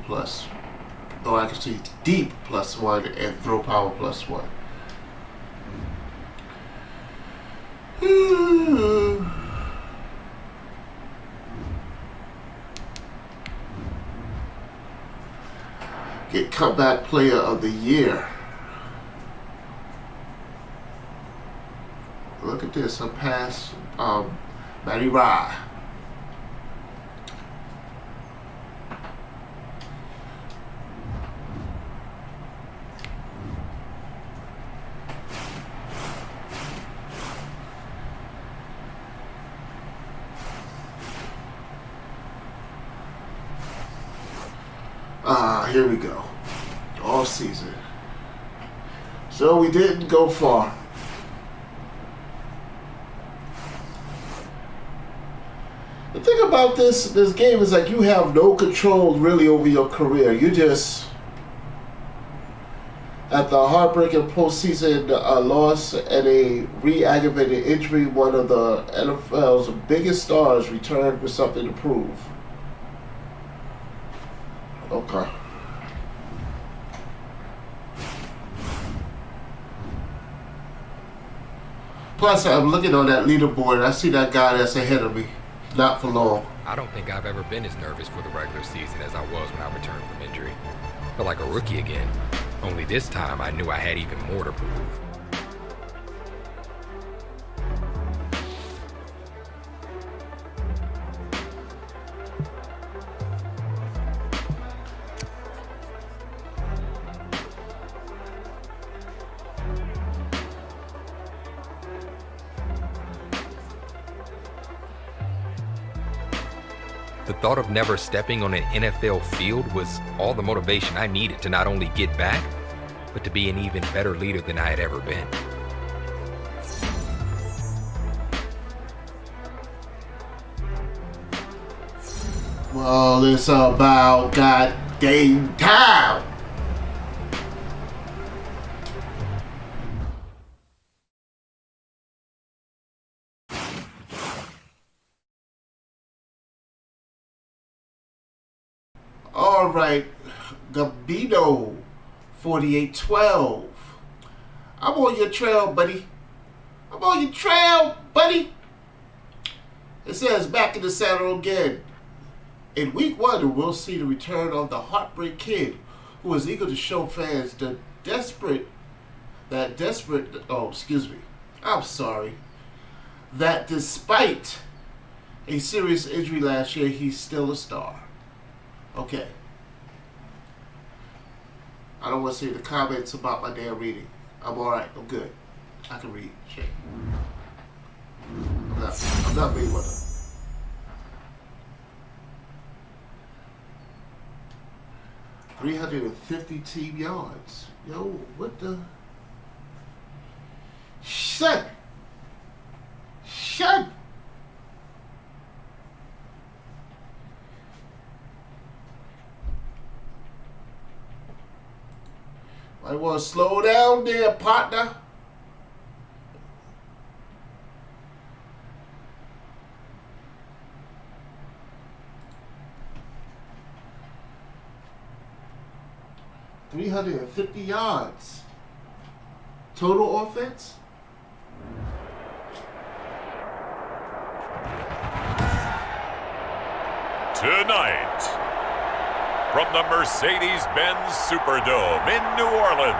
deep +1, and throw power +1. Get comeback player of the year. Look at this, a pass, Matty Rye. Here we go. All season. So we didn't go far. The thing about this game is like you have no control really over your career. You just at the heartbreaking postseason loss and a re-aggravated injury, one of the NFL's biggest stars returned with something to prove. Okay. Plus, I'm looking on that leaderboard. I see that guy that's ahead of me. Not for long. I don't think I've ever been as nervous for the regular season as I was when I returned from injury. Felt like a rookie again. Only this time I knew I had even more to prove. The thought of never stepping on an NFL field was all the motivation I needed to not only get back, but to be an even better leader than I had ever been. Well, it's about goddamn time. All right, Gabino 4812. I'm on your trail, buddy. I'm on your trail, buddy. It says back in the saddle again. In week 1, we'll see the return of the Heartbreak Kid, who is eager to show fans that despite a serious injury last year, he's still a star. Okay. I don't want to see the comments about my damn reading. I'm alright. I'm good. I can read. Shit. I'm not being one of them. .350 team yards. Yo, what the? Shit. Shit. I want to slow down there, partner. $350 yards. Total offense? Tonight, from the Mercedes-Benz Superdome in New Orleans,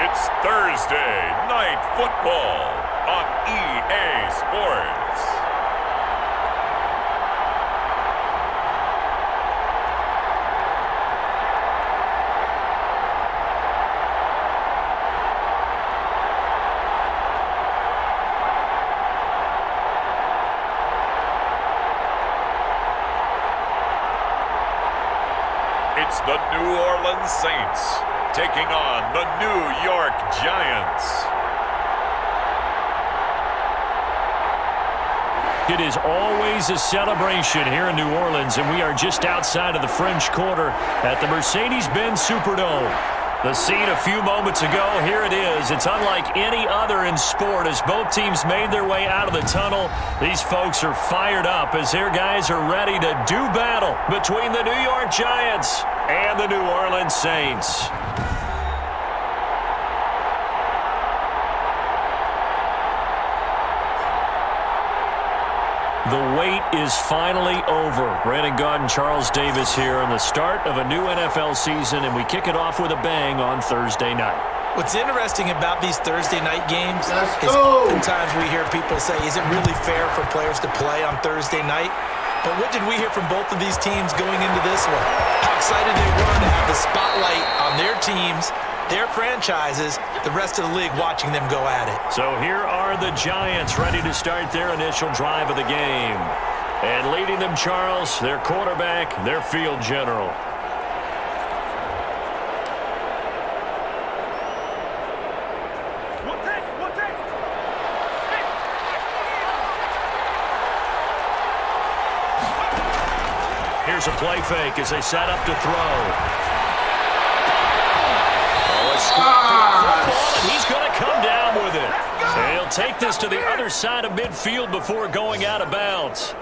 it's Thursday Night Football on EA Sports. It's the New Orleans Saints taking on the New York Giants. It is always a celebration here in New Orleans, and we are just outside of the French Quarter at the Mercedes-Benz Superdome. The scene a few moments ago, here it is. It's unlike any other in sport as both teams made their way out of the tunnel. These folks are fired up as their guys are ready to do battle between the New York Giants and the New Orleans Saints. The wait is finally over. Brandon Gaud and Charles Davis here on the start of a new NFL season, and we kick it off with a bang on Thursday night. What's interesting about these Thursday night games is go. oftentimes we hear people say, is it really fair for players to play on Thursday night? But what did we hear from both of these teams going into this one? How excited they were to have the spotlight on their teams, their franchises, the rest of the league watching them go at it. So here are the Giants ready to start their initial drive of the game. And leading them, Charles, their quarterback, their field general. Here's a play fake as they set up to throw. And he's going to come down with it. And he'll take this to the other side of midfield before going out of bounds.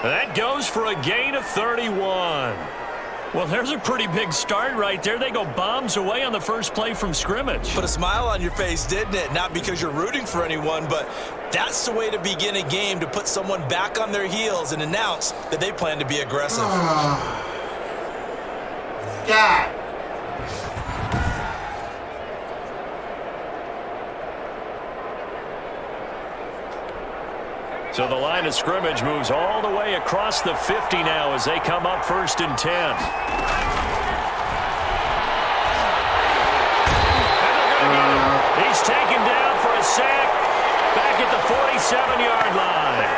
And that goes for a gain of 31. Well, there's a pretty big start right there. They go bombs away on the first play from scrimmage. Put a smile on your face, didn't it? Not because you're rooting for anyone, but that's the way to begin a game, to put someone back on their heels and announce that they plan to be aggressive. God. So the line of scrimmage moves all the way across the 50 now as they come up 1st and 10. He's taken down for a sack back at the 47-yard line.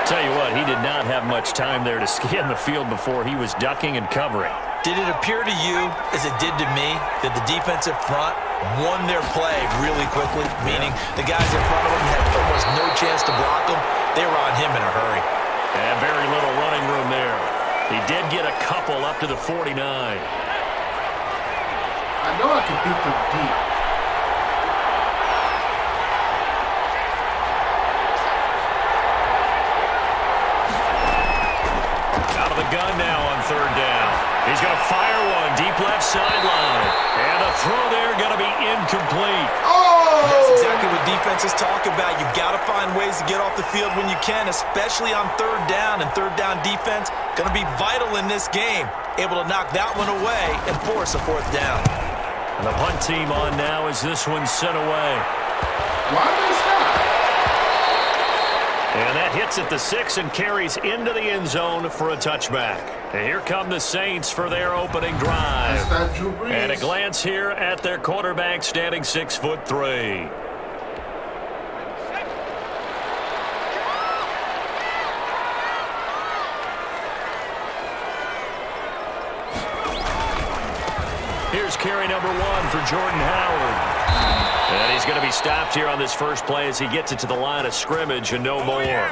Tell you what, he did not have much time there to scan the field before he was ducking and covering. Did it appear to you, as it did to me, that the defensive front won their play really quickly? Meaning the guys in front of him had almost no chance to block him. They were on him in a hurry. And very little running room there. He did get a couple up to the 49. I know I can beat them deep. Out of the gun now on 3rd down. He's going to fire one deep left sideline. And the throw there going to be incomplete. That's exactly what defenses talk about. You've got to find ways to get off the field when you can, especially on 3rd down. And 3rd down defense going to be vital in this game. Able to knock that one away and force a 4th down. And the punt team on now as this one's sent away. Why did they stop? And that hits at the 6 and carries into the end zone for a touchback. And here come the Saints for their opening drive. That's not Drew Brees. And a glance here at their quarterback standing 6'3". Here's carry number 1 for Jordan Howard. And he's going to be stopped here on this first play as he gets it to the line of scrimmage and no more.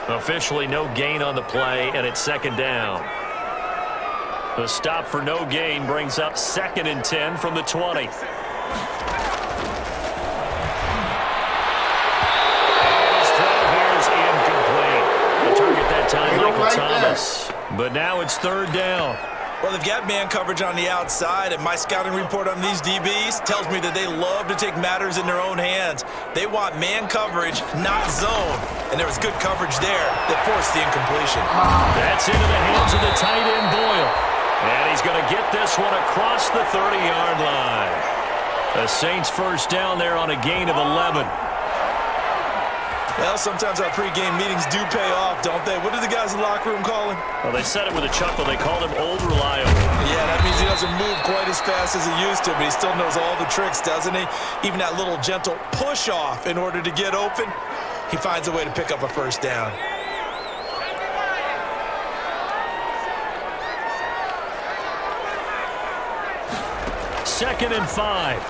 Officially no gain on the play, and it's second down. The stop for no gain brings up 2nd and 10 from the 20. Target that time, Michael Thomas. But now it's 3rd down. Well, they've got man coverage on the outside, and my scouting report on these DBs tells me that they love to take matters in their own hands. They want man coverage, not zone. And there was good coverage there that forced the incompletion. That's into the hands of the tight end, Boyle. And he's going to get this one across the 30-yard line. The Saints first down there on a gain of 11. Well, sometimes our pregame meetings do pay off, don't they? What do the guys in the locker room call him? Well, they said it with a chuckle. They called him Old Reliable. Yeah, that means he doesn't move quite as fast as he used to, but he still knows all the tricks, doesn't he? Even that little gentle push-off in order to get open, he finds a way to pick up a first down. Second and 5.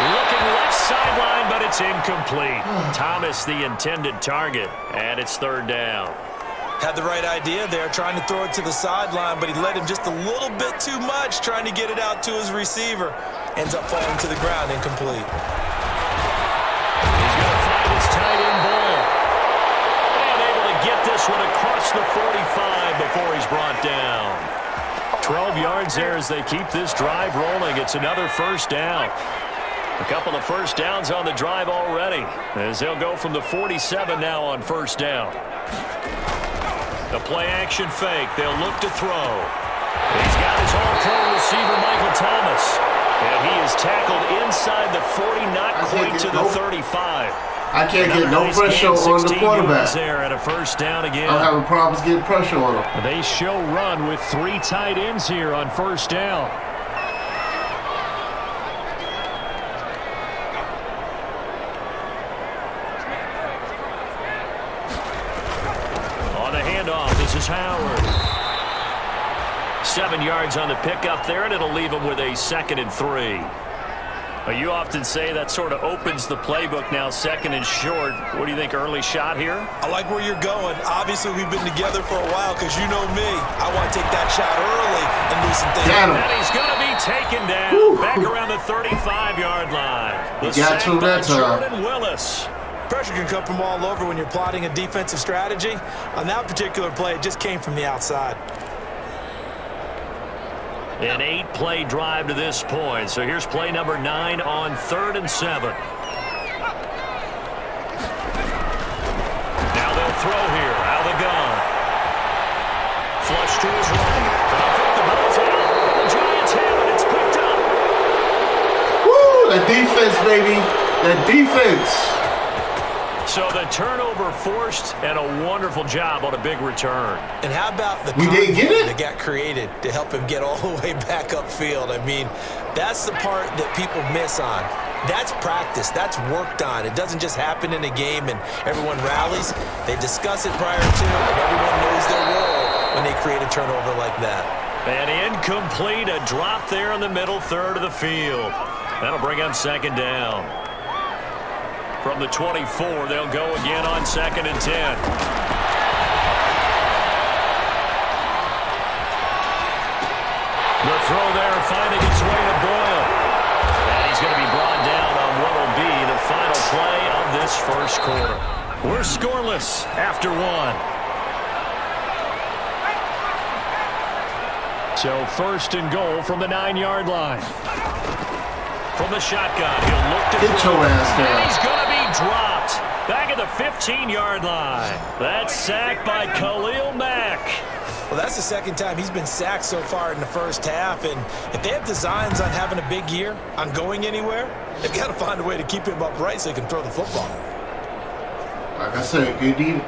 Looking left sideline, but it's incomplete. Thomas the intended target, and it's 3rd down. Had the right idea there, trying to throw it to the sideline, but he led him just a little bit too much, trying to get it out to his receiver. Ends up falling to the ground, incomplete. He's going to find his tight end, Boyle. And able to get this one across the 45 before he's brought down. 12 yards there as they keep this drive rolling. It's another first down. A couple of first downs on the drive already, as they'll go from the 47 now on first down. The play-action fake. They'll look to throw. He's got his all-pro receiver, Michael Thomas. And he is tackled inside the 40, not quite to the 35. I can't get no pressure on the quarterback. There at a first down again. I'm having problems getting pressure on him. They show run with 3 tight ends here on first down. This is Howard. 7 yards on the pickup there, and it'll leave him with a 2nd and 3. Well, you often say that sort of opens the playbook now, 2nd and short. What do you think, early shot here? I like where you're going. Obviously, we've been together for a while because you know me. I want to take that shot early and loosen things up. And he's going to be taken down back around the 35-yard line. The got to that Jordan Willis. Pressure can come from all over when you're plotting a defensive strategy. On that particular play, it just came from the outside. An 8-play drive to this point. So here's play number 9 on 3rd and 7. Now they'll throw here. Out of the gun. Flush to his right. The ball's out. The Giants have it. It's picked up. Woo! That defense, baby. That defense. So the turnover forced, and a wonderful job on a big return. And how about the didn't get it? that got created to help him get all the way back upfield? I mean, that's the part that people miss on. That's practice. That's worked on. It doesn't just happen in a game and everyone rallies. They discuss it prior to, and everyone knows their role when they create a turnover like that. And incomplete, a drop there in the middle third of the field. That'll bring up 2nd down. From the 24, they'll go again on 2nd and 10. The throw there finding its way to Boyle. And he's going to be brought down on what will be the final play of this first quarter. We're scoreless after 1. So 1st and goal from the 9-yard line. From the shotgun, he'll look to get your ass down. And he's going to be dropped back at the 15-yard line. That's sacked by Khalil Mack. Well, that's the 2nd time he's been sacked so far in the first half, and if they have designs on having a big year, on going anywhere, they've got to find a way to keep him upright so he can throw the football. Like I said, you need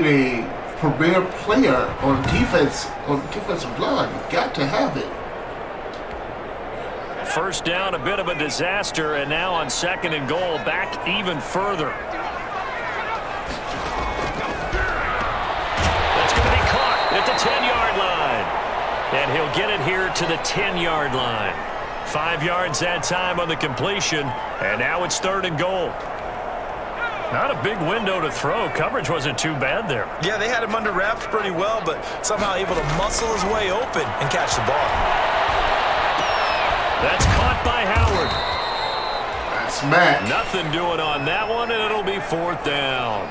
a premier player on defense, on the defensive line. You got to have it. First down, a bit of a disaster, and now on 2nd and goal, back even further. That's going to be caught at the 10-yard line. And he'll get it here to the 10-yard line. 5 yards that time on the completion, and now it's 3rd and goal. Not a big window to throw. Coverage wasn't too bad there. Yeah, they had him under wraps pretty well, but somehow able to muscle his way open and catch the ball. That's caught by Howard. That's Mack. Nothing doing on that one, and it'll be 4th down.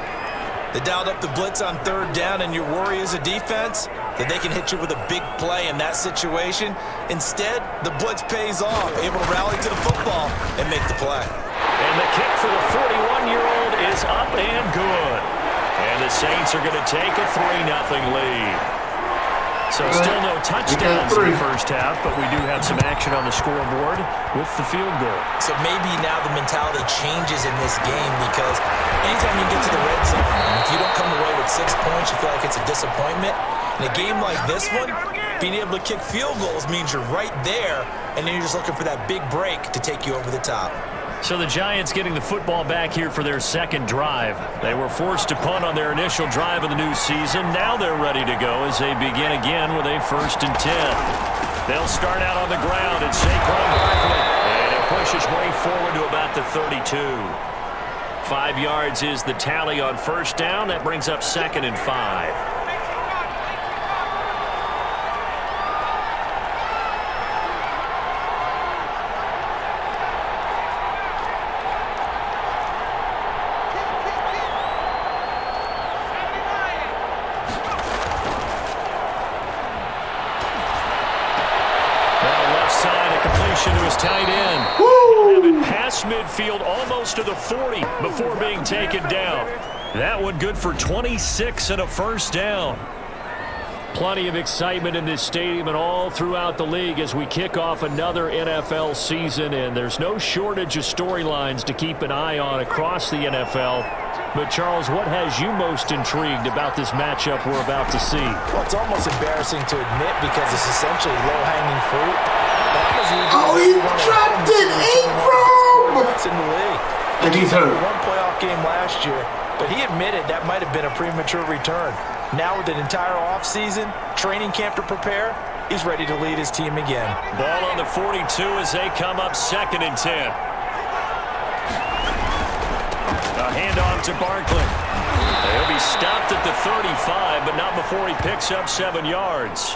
They dialed up the blitz on 3rd down, and your worry as a defense that they can hit you with a big play in that situation. Instead, the blitz pays off, able to rally to the football and make the play. And the kick for the 41-year-old is up and good. And the Saints are going to take a 3-0 lead. So still no touchdowns in the first half, but we do have some action on the scoreboard with the field goal. So maybe now the mentality changes in this game, because anytime you get to the red zone, if you don't come away with 6 points, you feel like it's a disappointment. In a game like this one, being able to kick field goals means you're right there, and then you're just looking for that big break to take you over the top. So the Giants getting the football back here for their second drive. They were forced to punt on their initial drive of the new season. Now they're ready to go as they begin again with a 1st and 10. They'll start out on the ground at Saquon Barkley. And he'll push his way forward to about the 32. 5 yards is the tally on 1st down. That brings up 2nd and 5. To his tight end. Past midfield almost to the 40 before being taken down. That one good for 26 and a 1st down. Plenty of excitement in this stadium and all throughout the league as we kick off another NFL season, and there's no shortage of storylines to keep an eye on across the NFL. But, Charles, what has you most intrigued about this matchup we're about to see? Well, it's almost embarrassing to admit because it's essentially low-hanging fruit. Oh, he dropped it, Abram! In the league. And he's hurt. One playoff game last year, but he admitted that might have been a premature return. Now with an entire offseason, training camp to prepare, he's ready to lead his team again. Ball on the 42 as they come up 2nd and 10. A handoff to Barkley. He'll be stopped at the 35, but not before he picks up 7 yards.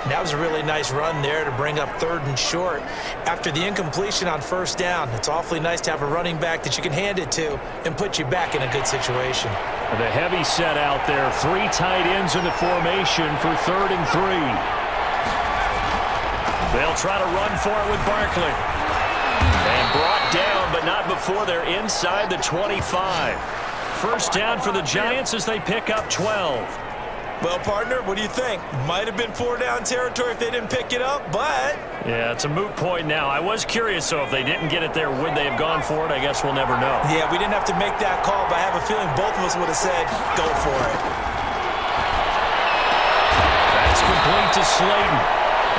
That was a really nice run there to bring up 3rd and short. After the incompletion on 1st down, it's awfully nice to have a running back that you can hand it to and put you back in a good situation. The heavy set out there. 3 tight ends in the formation for 3rd and 3. They'll try to run for it with Barkley. And brought down, but not before they're inside the 25. 1st down for the Giants as they pick up 12. Well, partner, what do you think? Might have been 4-down territory if they didn't pick it up, but... Yeah, it's a moot point now. I was curious, so if they didn't get it there, would they have gone for it? I guess we'll never know. Yeah, we didn't have to make that call, but I have a feeling both of us would have said, go for it. That's complete to Slayton.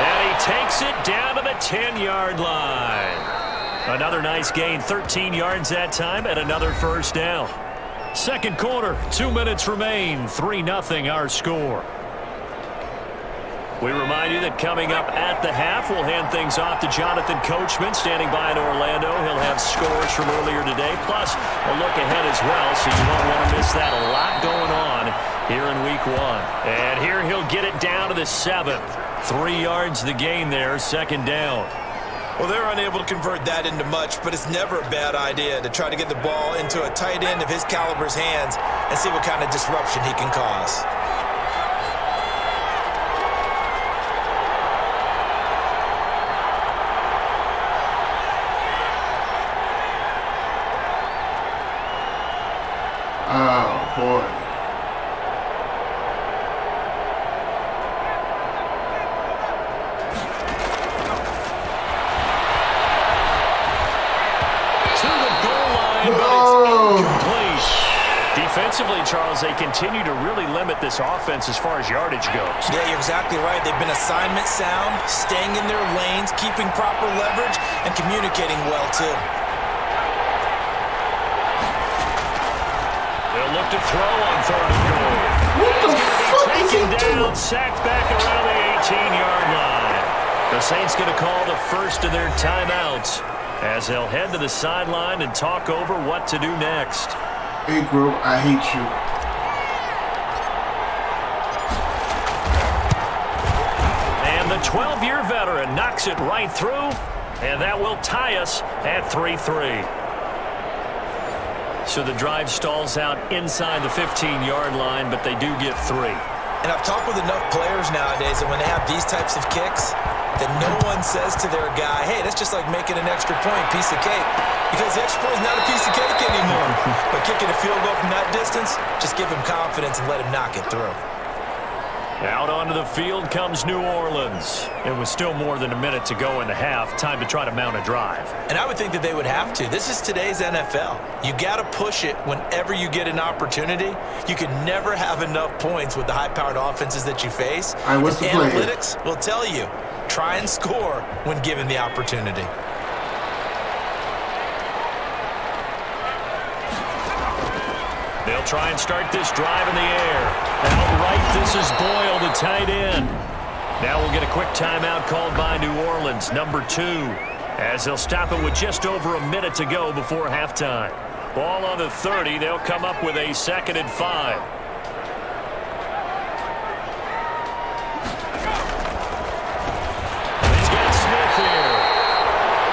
And he takes it down to the 10-yard line. Another nice gain, 13 yards that time, and another 1st down. Second quarter, 2 minutes remain, 3-0 our score. We remind you that coming up at the half, we'll hand things off to Jonathan Coachman, standing by in Orlando. He'll have scores from earlier today, plus a look ahead as well, so you won't want to miss that. A lot going on here in Week 1. And here he'll get it down to the 7. 3 yards the gain there, 2nd down. Well, they're unable to convert that into much, but it's never a bad idea to try to get the ball into a tight end of his caliber's hands and see what kind of disruption he can cause. Oh, boy. Defensively, Charles, they continue to really limit this offense as far as yardage goes. Yeah, you're exactly right. They've been assignment sound, staying in their lanes, keeping proper leverage, and communicating well, too. They'll look to throw on 3rd and goal. What the fuck is he doing? Sacked back around the 18-yard line. The Saints going to call the first of their timeouts as they'll head to the sideline and talk over what to do next. Hey, Gro, I hate you. And the 12-year veteran knocks it right through, and that will tie us at 3-3. So the drive stalls out inside the 15-yard line, but they do get 3. And I've talked with enough players nowadays that when they have these types of kicks, that no one says to their guy, hey, that's just like making an extra point, piece of cake. Because the extra point is not a piece of cake anymore. But kicking a field goal from that distance, just give him confidence and let him knock it through. Out onto the field comes New Orleans. It was still more than a minute to go in the half. Time to try to mount a drive. And I would think that they would have to. This is today's NFL. You got to push it whenever you get an opportunity. You can never have enough points with the high-powered offenses that you face. All right, what's the play? Analytics will tell you, try and score when given the opportunity. They'll try and start this drive in the air. Outright, this is Boyle, the tight end. Now we'll get a quick timeout called by New Orleans, number 2, as they'll stop it with just over a minute to go before halftime. Ball on the 30. They'll come up with a 2nd and 5. He's got Smith here.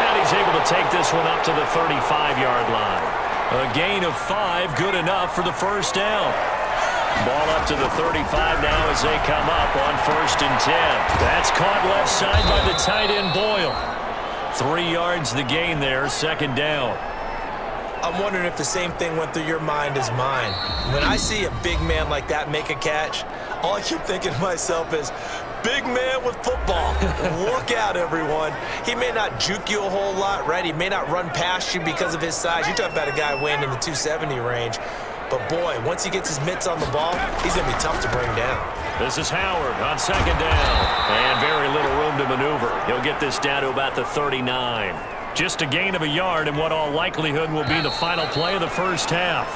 And he's able to take this one up to the 35-yard line. A gain of 5, good enough for the first down. Ball up to the 35 now as they come up on 1st and 10. That's caught left side by the tight end Boyle. 3 yards the gain there, 2nd down. I'm wondering if the same thing went through your mind as mine. When I see a big man like that make a catch, all I keep thinking to myself is, big man with football. Look out, everyone. He may not juke you a whole lot, right? He may not run past you because of his size. You're talking about a guy weighing in the 270 range. But, boy, once he gets his mitts on the ball, he's going to be tough to bring down. This is Howard on 2nd down. And very little room to maneuver. He'll get this down to about the 39. Just a gain of a yard in what all likelihood will be the final play of the first half.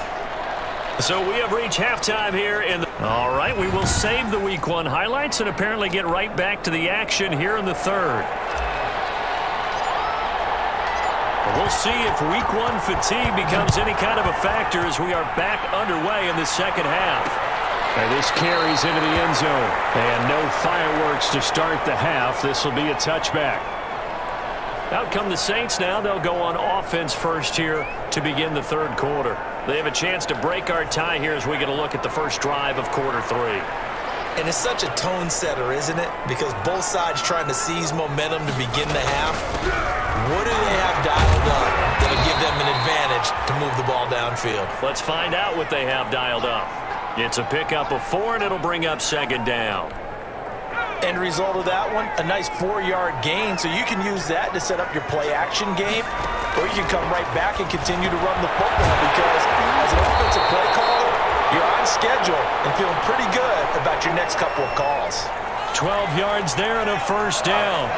So we have reached halftime here in the... All right, we will save the Week 1 highlights and apparently get right back to the action here in the 3rd. We'll see if Week 1 fatigue becomes any kind of a factor as we are back underway in the 2nd half. And this carries into the end zone. And no fireworks to start the half. This will be a touchback. Out come the Saints now. They'll go on offense first here to begin the 3rd quarter. They have a chance to break our tie here as we get a look at the first drive of quarter 3. And it's such a tone setter, isn't it? Because both sides trying to seize momentum to begin the half. What do they have dialed up that'll give them an advantage to move the ball downfield? Let's find out what they have dialed up. It's a pickup of 4, and it'll bring up 2nd down. End result of that one, a nice 4-yard gain. So you can use that to set up your play-action game, or you can come right back and continue to run the football because as an offensive play caller, you're on schedule and feeling pretty good about your next couple of calls. 12 yards there and a first down.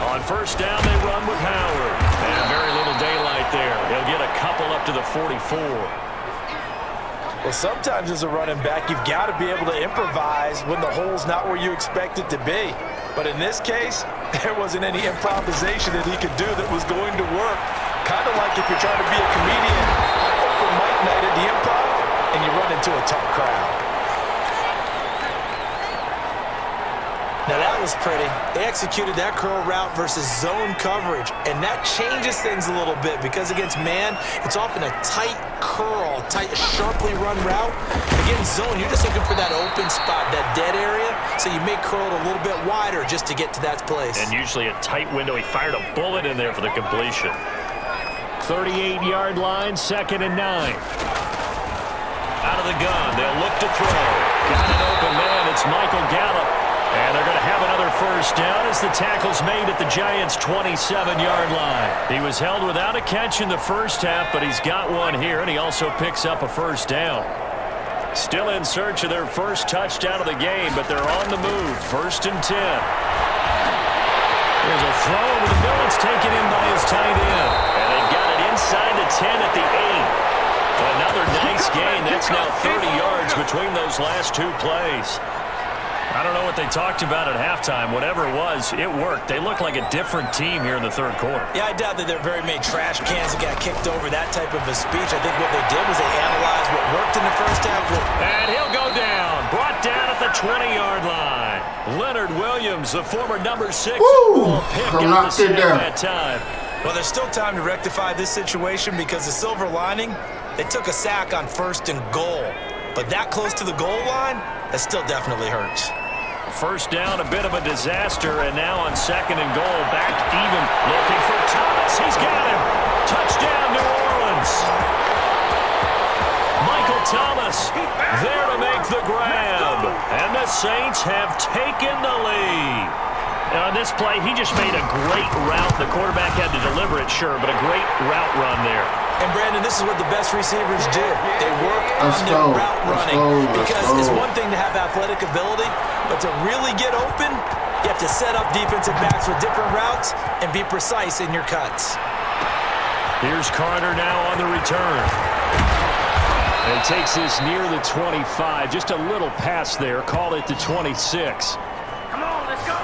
On first down, they run with Howard. And very little daylight there. He'll get a couple up to the 44. Well, sometimes as a running back, you've got to be able to improvise when the hole's not where you expect it to be. But in this case, there wasn't any improvisation that he could do that was going to work. Kind of like if you're trying to be a comedian on open mic night at the Improv and you run into a tough crowd. Now that was pretty. They executed that curl route versus zone coverage, and that changes things a little bit because against man, it's often a tight curl, tight, sharply run route. Against zone, you're just looking for that open spot, that dead area, so you may curl it a little bit wider just to get to that place. And usually a tight window. He fired a bullet in there for the completion. 38-yard line, 2nd and 9. Out of the gun, they'll look to throw. Got an open man, it's Michael Gallup. And they're going to have another first down as the tackle's made at the Giants' 27-yard line. He was held without a catch in the first half, but he's got one here, and he also picks up a first down. Still in search of their first touchdown of the game, but they're on the move. 1st and 10. There's a throw over the middle. It's taken in by his tight end. And they've got it inside the 10 at the 8. Another nice gain. That's now 30 yards between those last two plays. I don't know what they talked about at halftime. Whatever it was, it worked. They look like a different team here in the third quarter. Yeah, I doubt that there are very many trash cans that got kicked over that type of a speech. I think what they did was they analyzed what worked in the first half. And he'll go down. Brought down at the 20-yard line. Leonard Williams, the former number 6 overall pick, got the sack that time. Well, there's still time to rectify this situation because the silver lining, they took a sack on 1st and goal. But that close to the goal line, that still definitely hurts. First down, a bit of a disaster, and now on 2nd and goal, back even, looking for Thomas. He's got him. Touchdown, New Orleans. Michael Thomas there to make the grab, and the Saints have taken the lead. Now, on this play, he just made a great route. The quarterback had to deliver it, sure, but a great route run there. And, Brandon, this is what the best receivers do. They work on their route running. Because it's one thing to have athletic ability, but to really get open, you have to set up defensive backs with different routes and be precise in your cuts. Here's Carter now on the return. And he takes this near the 25. Just a little pass there. Call it the 26. Come on, let's go.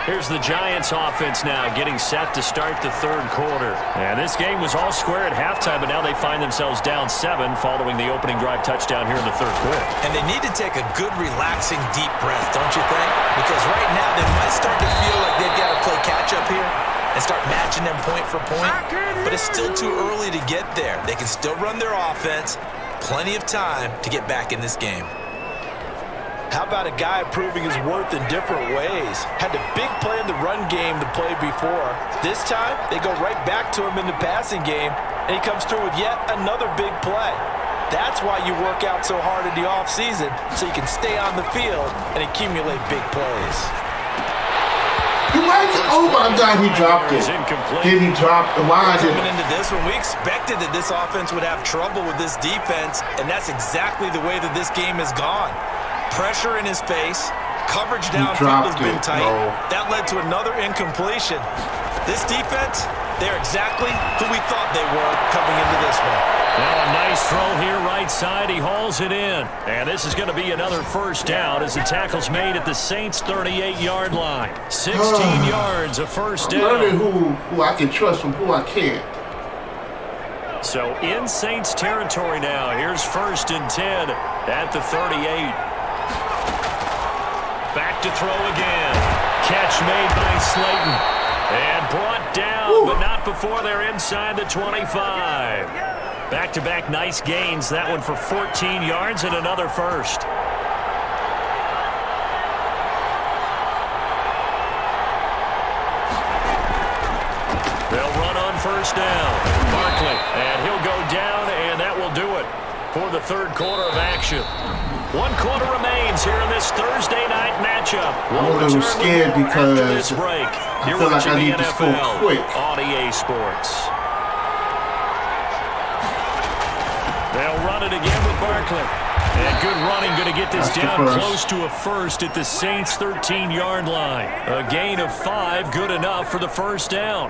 Here's the Giants offense now getting set to start the third quarter. And this game was all square at halftime, but now they find themselves down 7 following the opening drive touchdown here in the third quarter. And they need to take a good, relaxing, deep breath, don't you think? Because right now they might start to feel like they've got to play catch-up here and start matching them point for point. But it's still too early to get there. They can still run their offense. Plenty of time to get back in this game. How about a guy proving his worth in different ways? Had a big play in the run game to play before. This time, they go right back to him in the passing game, and he comes through with yet another big play. That's why you work out so hard in the offseason, so you can stay on the field and accumulate big plays. Oh, my God, he dropped it. Did he drop the line? Coming into this one, we expected that this offense would have trouble with this defense, and that's exactly the way that this game has gone. Pressure in his face, coverage downfield has been tight. That led to another incompletion. This defense, they're exactly who we thought they were coming into this one. Now a nice throw here right side. He hauls it in. And this is going to be another first down as the tackle's made at the Saints' 38-yard line. 16 yards, a first down. I'm learning who I can trust from who I can't. So in Saints territory now. Here's 1st and 10 at the 38. Back to throw again. Catch made by Slayton. And brought down, but not before they're inside the 25. Back-to-back nice gains. That one for 14 yards and another first. They'll run on first down. Barkley, and he'll go down, and that will do it for the third quarter of action. 1 quarter remains here in this Thursday night matchup. I'm a little scared because break. I feel like I need to score quick. On EA Sports. They'll run it again with Barkley. And good running, going to get this down close to a first at the Saints' 13-yard line. A gain of 5, good enough for the first down.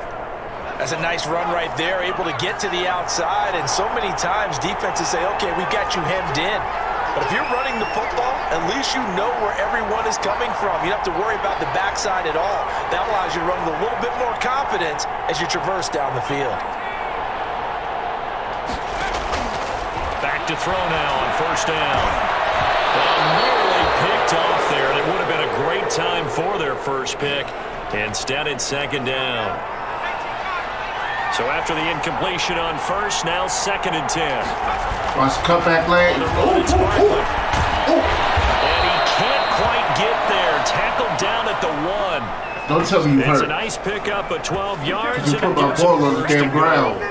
That's a nice run right there, able to get to the outside. And so many times defenses say, okay, we've got you hemmed in. But if you're running the football, at least you know where everyone is coming from. You don't have to worry about the backside at all. That allows you to run with a little bit more confidence as you traverse down the field. Back to throw now on first down. Well, nearly picked off there. And it would have been a great time for their first pick. Instead, it's 2nd down. So after the incompletion on first, now 2nd and 10. Watch the cutback leg. And he can't quite get there. Tackled down at the 1. Don't tell me you hurt. It's a nice pickup of 12 yards. You put my ball on the damn ground.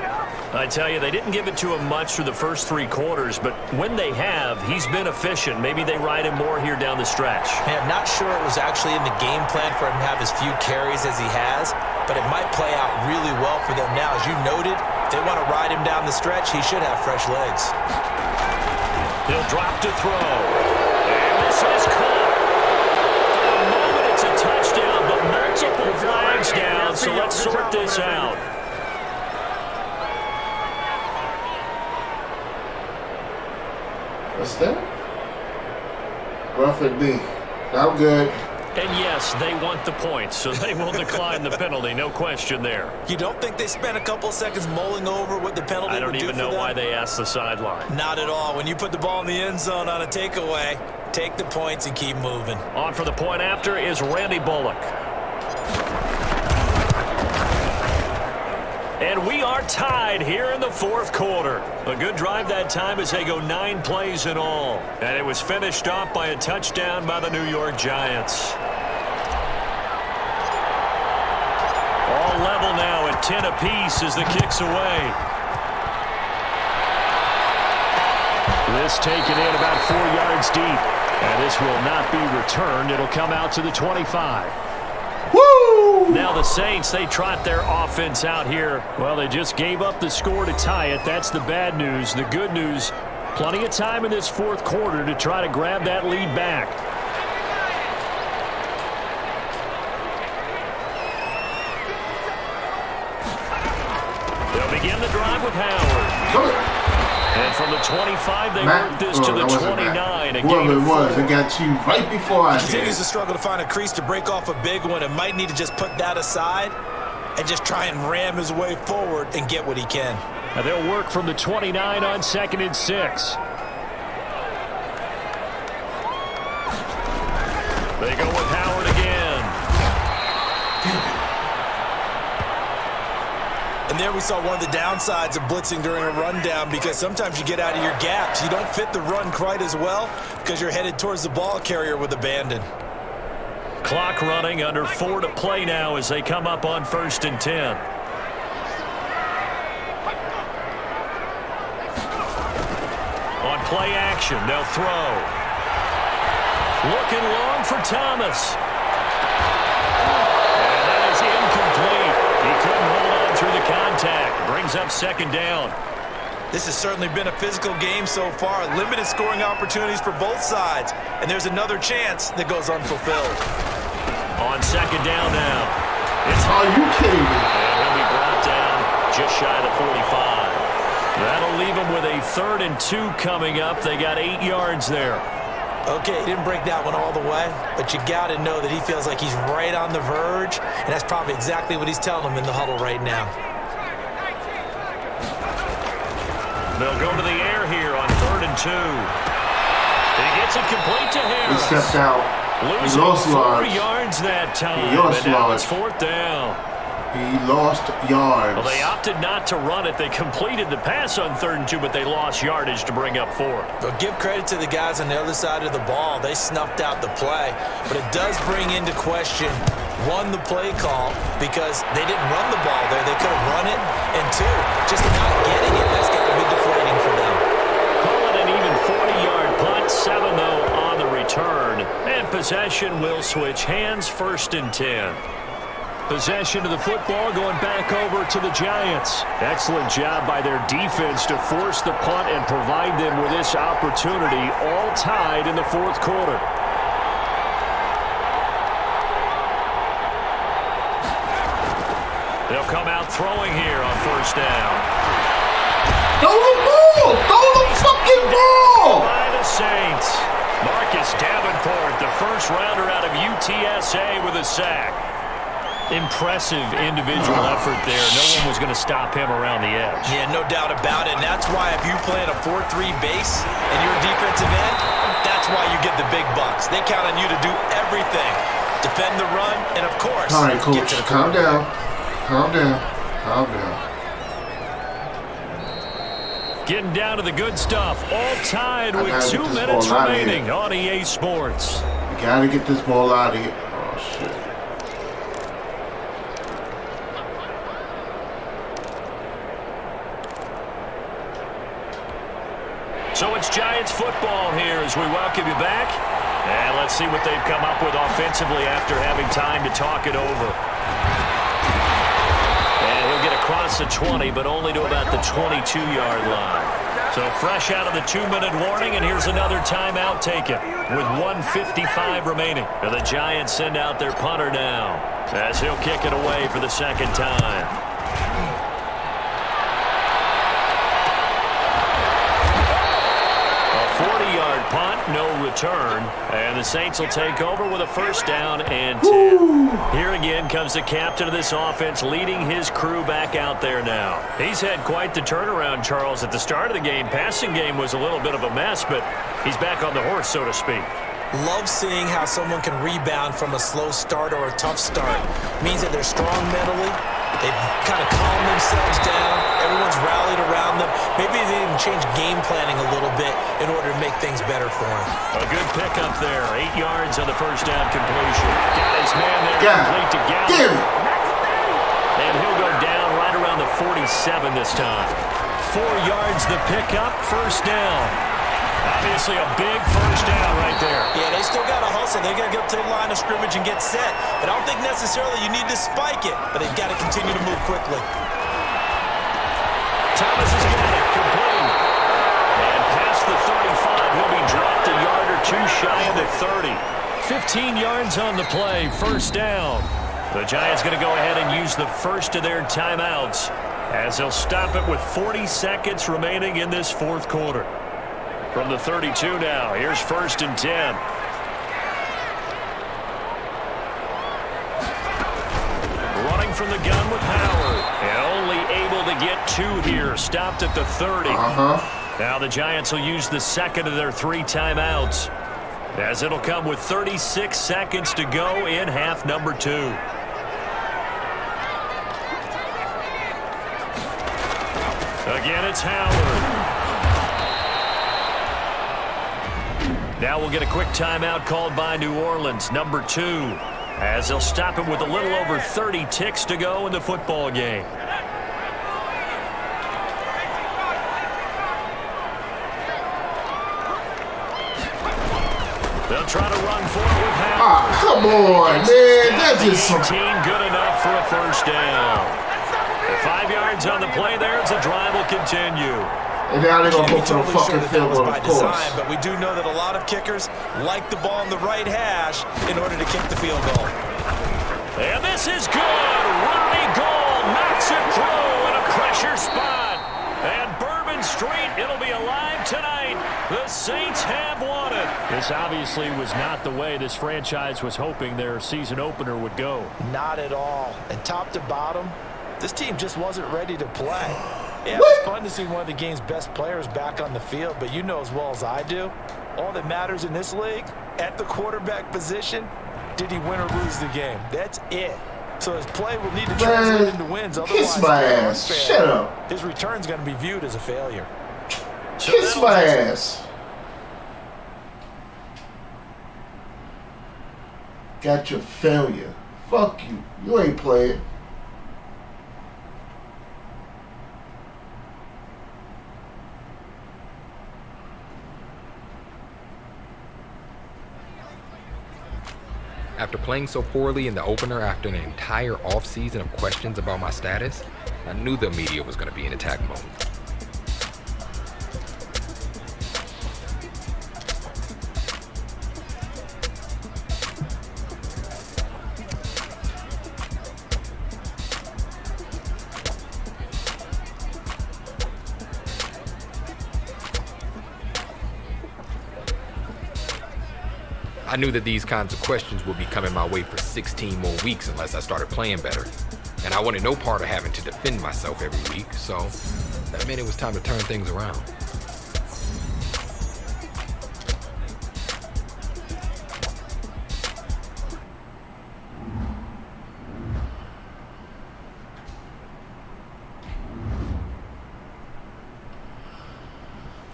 I tell you, they didn't give it to him much through the first 3 quarters, but when they have, he's been efficient. Maybe they ride him more here down the stretch. Hey, I'm not sure it was actually in the game plan for him to have as few carries as he has, but it might play out really well for them now. As you noted, if they want to ride him down the stretch, he should have fresh legs. He'll drop to throw. And this is caught. For a moment, it's a touchdown, but multiple flags down, so let's sort this out. What's that? Roughing me. I'm good. And yes, they want the points, so they will decline the penalty, no question there. You don't think they spent a couple of seconds mulling over what the penalty would do for them? I don't even know why they asked the sideline. Not at all. When you put the ball in the end zone on a takeaway, take the points and keep moving. On for the point after is Randy Bullock. And we are tied here in the fourth quarter. A good drive that time as they go 9 plays in all. And it was finished off by a touchdown by the New York Giants. All level now at 10 apiece as the kick's away. This taken in about 4 yards deep. And this will not be returned. It'll come out to the 25. Woo! Now the Saints, they trot their offense out here. Well, they just gave up the score to tie it. That's the bad news. The good news, plenty of time in this fourth quarter to try to grab that lead back. They'll begin the drive with Howard. And from the 25, they work this to the 29. Whoever it was, it got you right before I did. Continues to struggle to find a crease to break off a big one and might need to just put that aside and just try and ram his way forward and get what he can. Now they'll work from the 29 on 2nd and 6. They go with Howard again. And there we saw one of the downsides of blitzing during a rundown, because sometimes you get out of your gaps. You don't fit the run quite as well because you're headed towards the ball carrier with abandon. Clock running, under 4 to play now as they come up on 1st and 10. On play action, they'll throw. Looking long for Thomas. And that is incomplete. He couldn't hold on through the contact. Brings up 2nd down. This has certainly been a physical game so far. Limited scoring opportunities for both sides. And there's another chance that goes unfulfilled. On 2nd down now. Are you kidding me? And he'll be brought down just shy of the 45. That'll leave them with a 3rd and 2 coming up. They got 8 yards there. Okay, he didn't break that one all the way, but you got to know that he feels like he's right on the verge, and that's probably exactly what he's telling them in the huddle right now. They'll go to the air here on 3rd and 2. He gets it complete to Harris. He stepped out. Losing 4 yards that time, and now it's 4th down. He lost yards. Well, they opted not to run it. They completed the pass on 3rd and 2, but they lost yardage to bring up 4. But give credit to the guys on the other side of the ball. They snuffed out the play. But it does bring into question, 1, the play call, because they didn't run the ball there. They could have run it. And 2, just not getting it. That's got to be deflating for them. Call it an even 40-yard punt. 7, though, on the return. And possession will switch hands. 1st and 10. Possession of the football going back over to the Giants. Excellent job by their defense to force the punt and provide them with this opportunity, all tied in the fourth quarter. They'll come out throwing here on 1st down. Throw the ball! Throw the fucking ball! By the Saints. Marcus Davenport, the first rounder out of UTSA, with a sack. Impressive individual effort there. No one was going to stop him around the edge. Yeah, no doubt about it. And that's why if you play in a 4-3 base and you're a defensive end, that's why you get the big bucks. They count on you to do everything. Defend the run, and of course, all right, Coach, get to the calm down. Calm down. Calm down. Getting down to the good stuff. All tied with 2 minutes remaining on EA Sports. You got to get this ball out of here. Oh, shit. So it's Giants football here as we welcome you back. And let's see what they've come up with offensively after having time to talk it over. And he'll get across the 20, but only to about the 22-yard line. So fresh out of the 2-minute warning, and here's another timeout taken with 1:55 remaining. And the Giants send out their punter now as he'll kick it away for the 2nd time. short punt, no return. And the Saints will take over with a first down and 10. Here again comes the captain of this offense leading his crew back out there now. He's had quite the turnaround, Charles. At the start of the game, passing game was a little bit of a mess, but he's back on the horse, so to speak. Love seeing how someone can rebound from a slow start or a tough start. Means that they're strong mentally. They've kind of calmed themselves down. Everyone's rallied around them. Maybe they even change game planning a little bit in order to make things better for them. A good pickup there. 8 yards on the first down completion. Got his man there complete to Gallup. And he'll go down right around the 47 this time. 4 yards the pickup, first down. Obviously a big first down right there. Yeah, they still got to hustle. They got to get up to the line of scrimmage and get set. But I don't think necessarily you need to spike it, but they've got to continue to move quickly. Thomas has got it, complete. And past the 35, he'll be dropped a yard or two shy of the 30. 15 yards on the play, first down. The Giants going to go ahead and use the first of their timeouts as they'll stop it with 40 seconds remaining in this fourth quarter. From the 32 now, here's first and 10. Running from the gun with Howard. And only able to get 2 here. Stopped at the 30. Now the Giants will use the second of their 3 timeouts, as it'll come with 36 seconds to go in half number 2. Again, it's Howard. Now we'll get a quick timeout called by New Orleans, number 2, as they'll stop it with a little over 30 ticks to go in the football game. They'll try to run for it with Howard. Come on, man. That's just 18, good enough for a first down. 5 yards on the play there as the drive will continue. And now they're going to go for the fucking field goal, of course. But we do know that a lot of kickers like the ball in the right hash in order to kick the field goal. And this is good. Ronnie Gold knocks it through in a pressure spot. And Bourbon Street, it'll be alive tonight. The Saints have won it. This obviously was not the way this franchise was hoping their season opener would go. Not at all. And top to bottom, this team just wasn't ready to play. Yeah, it was fun to see one of the game's best players back on the field, but you know as well as I do, all that matters in this league, at the quarterback position, did he win or lose the game? That's it. So his play will need to translate into wins. Kiss my ass. Shut up. His return's going to be viewed as a failure. Kiss my ass. Got your failure. Fuck you. You ain't playing. After playing so poorly in the opener after an entire offseason of questions about my status, I knew the media was going to be in attack mode. I knew that these kinds of questions would be coming my way for 16 more weeks unless I started playing better. And I wanted no part of having to defend myself every week, so that meant it was time to turn things around.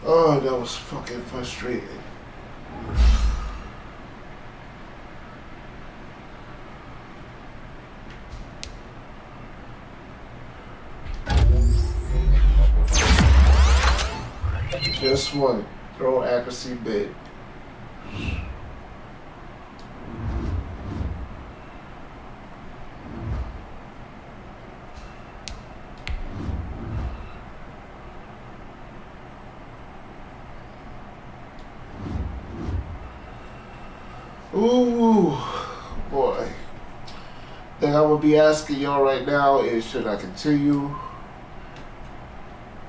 Oh, that was fucking frustrating. Just one. Throw accuracy bid. Ooh, boy. Thing I would be asking y'all right now is, should I continue?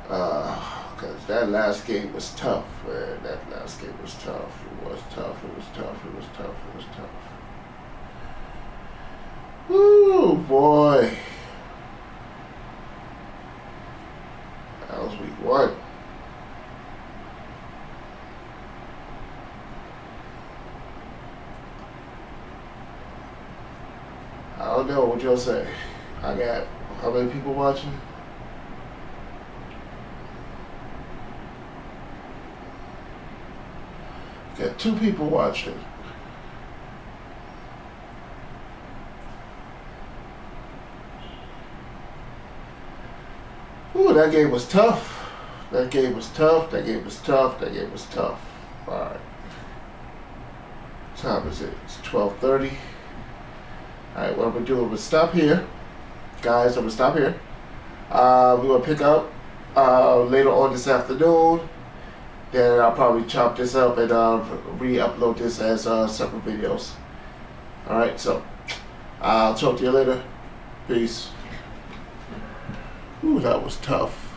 Because that last game was tough, man. That last game was tough. It was tough. It was tough. It was tough. It was tough. Woo, boy. That was week 1. I don't know what y'all say. I got how many people watching? Got 2 people watching. Ooh, that game was tough. That game was tough. That game was tough. That game was tough. All right. What time is it? It's 12:30. All right, what I'm gonna do, I'm gonna stop here, guys. I'm gonna stop here. We're gonna pick up later on this afternoon. Then I'll probably chop this up and re-upload this as separate videos. All right, so I'll talk to you later. Peace. Ooh, that was tough.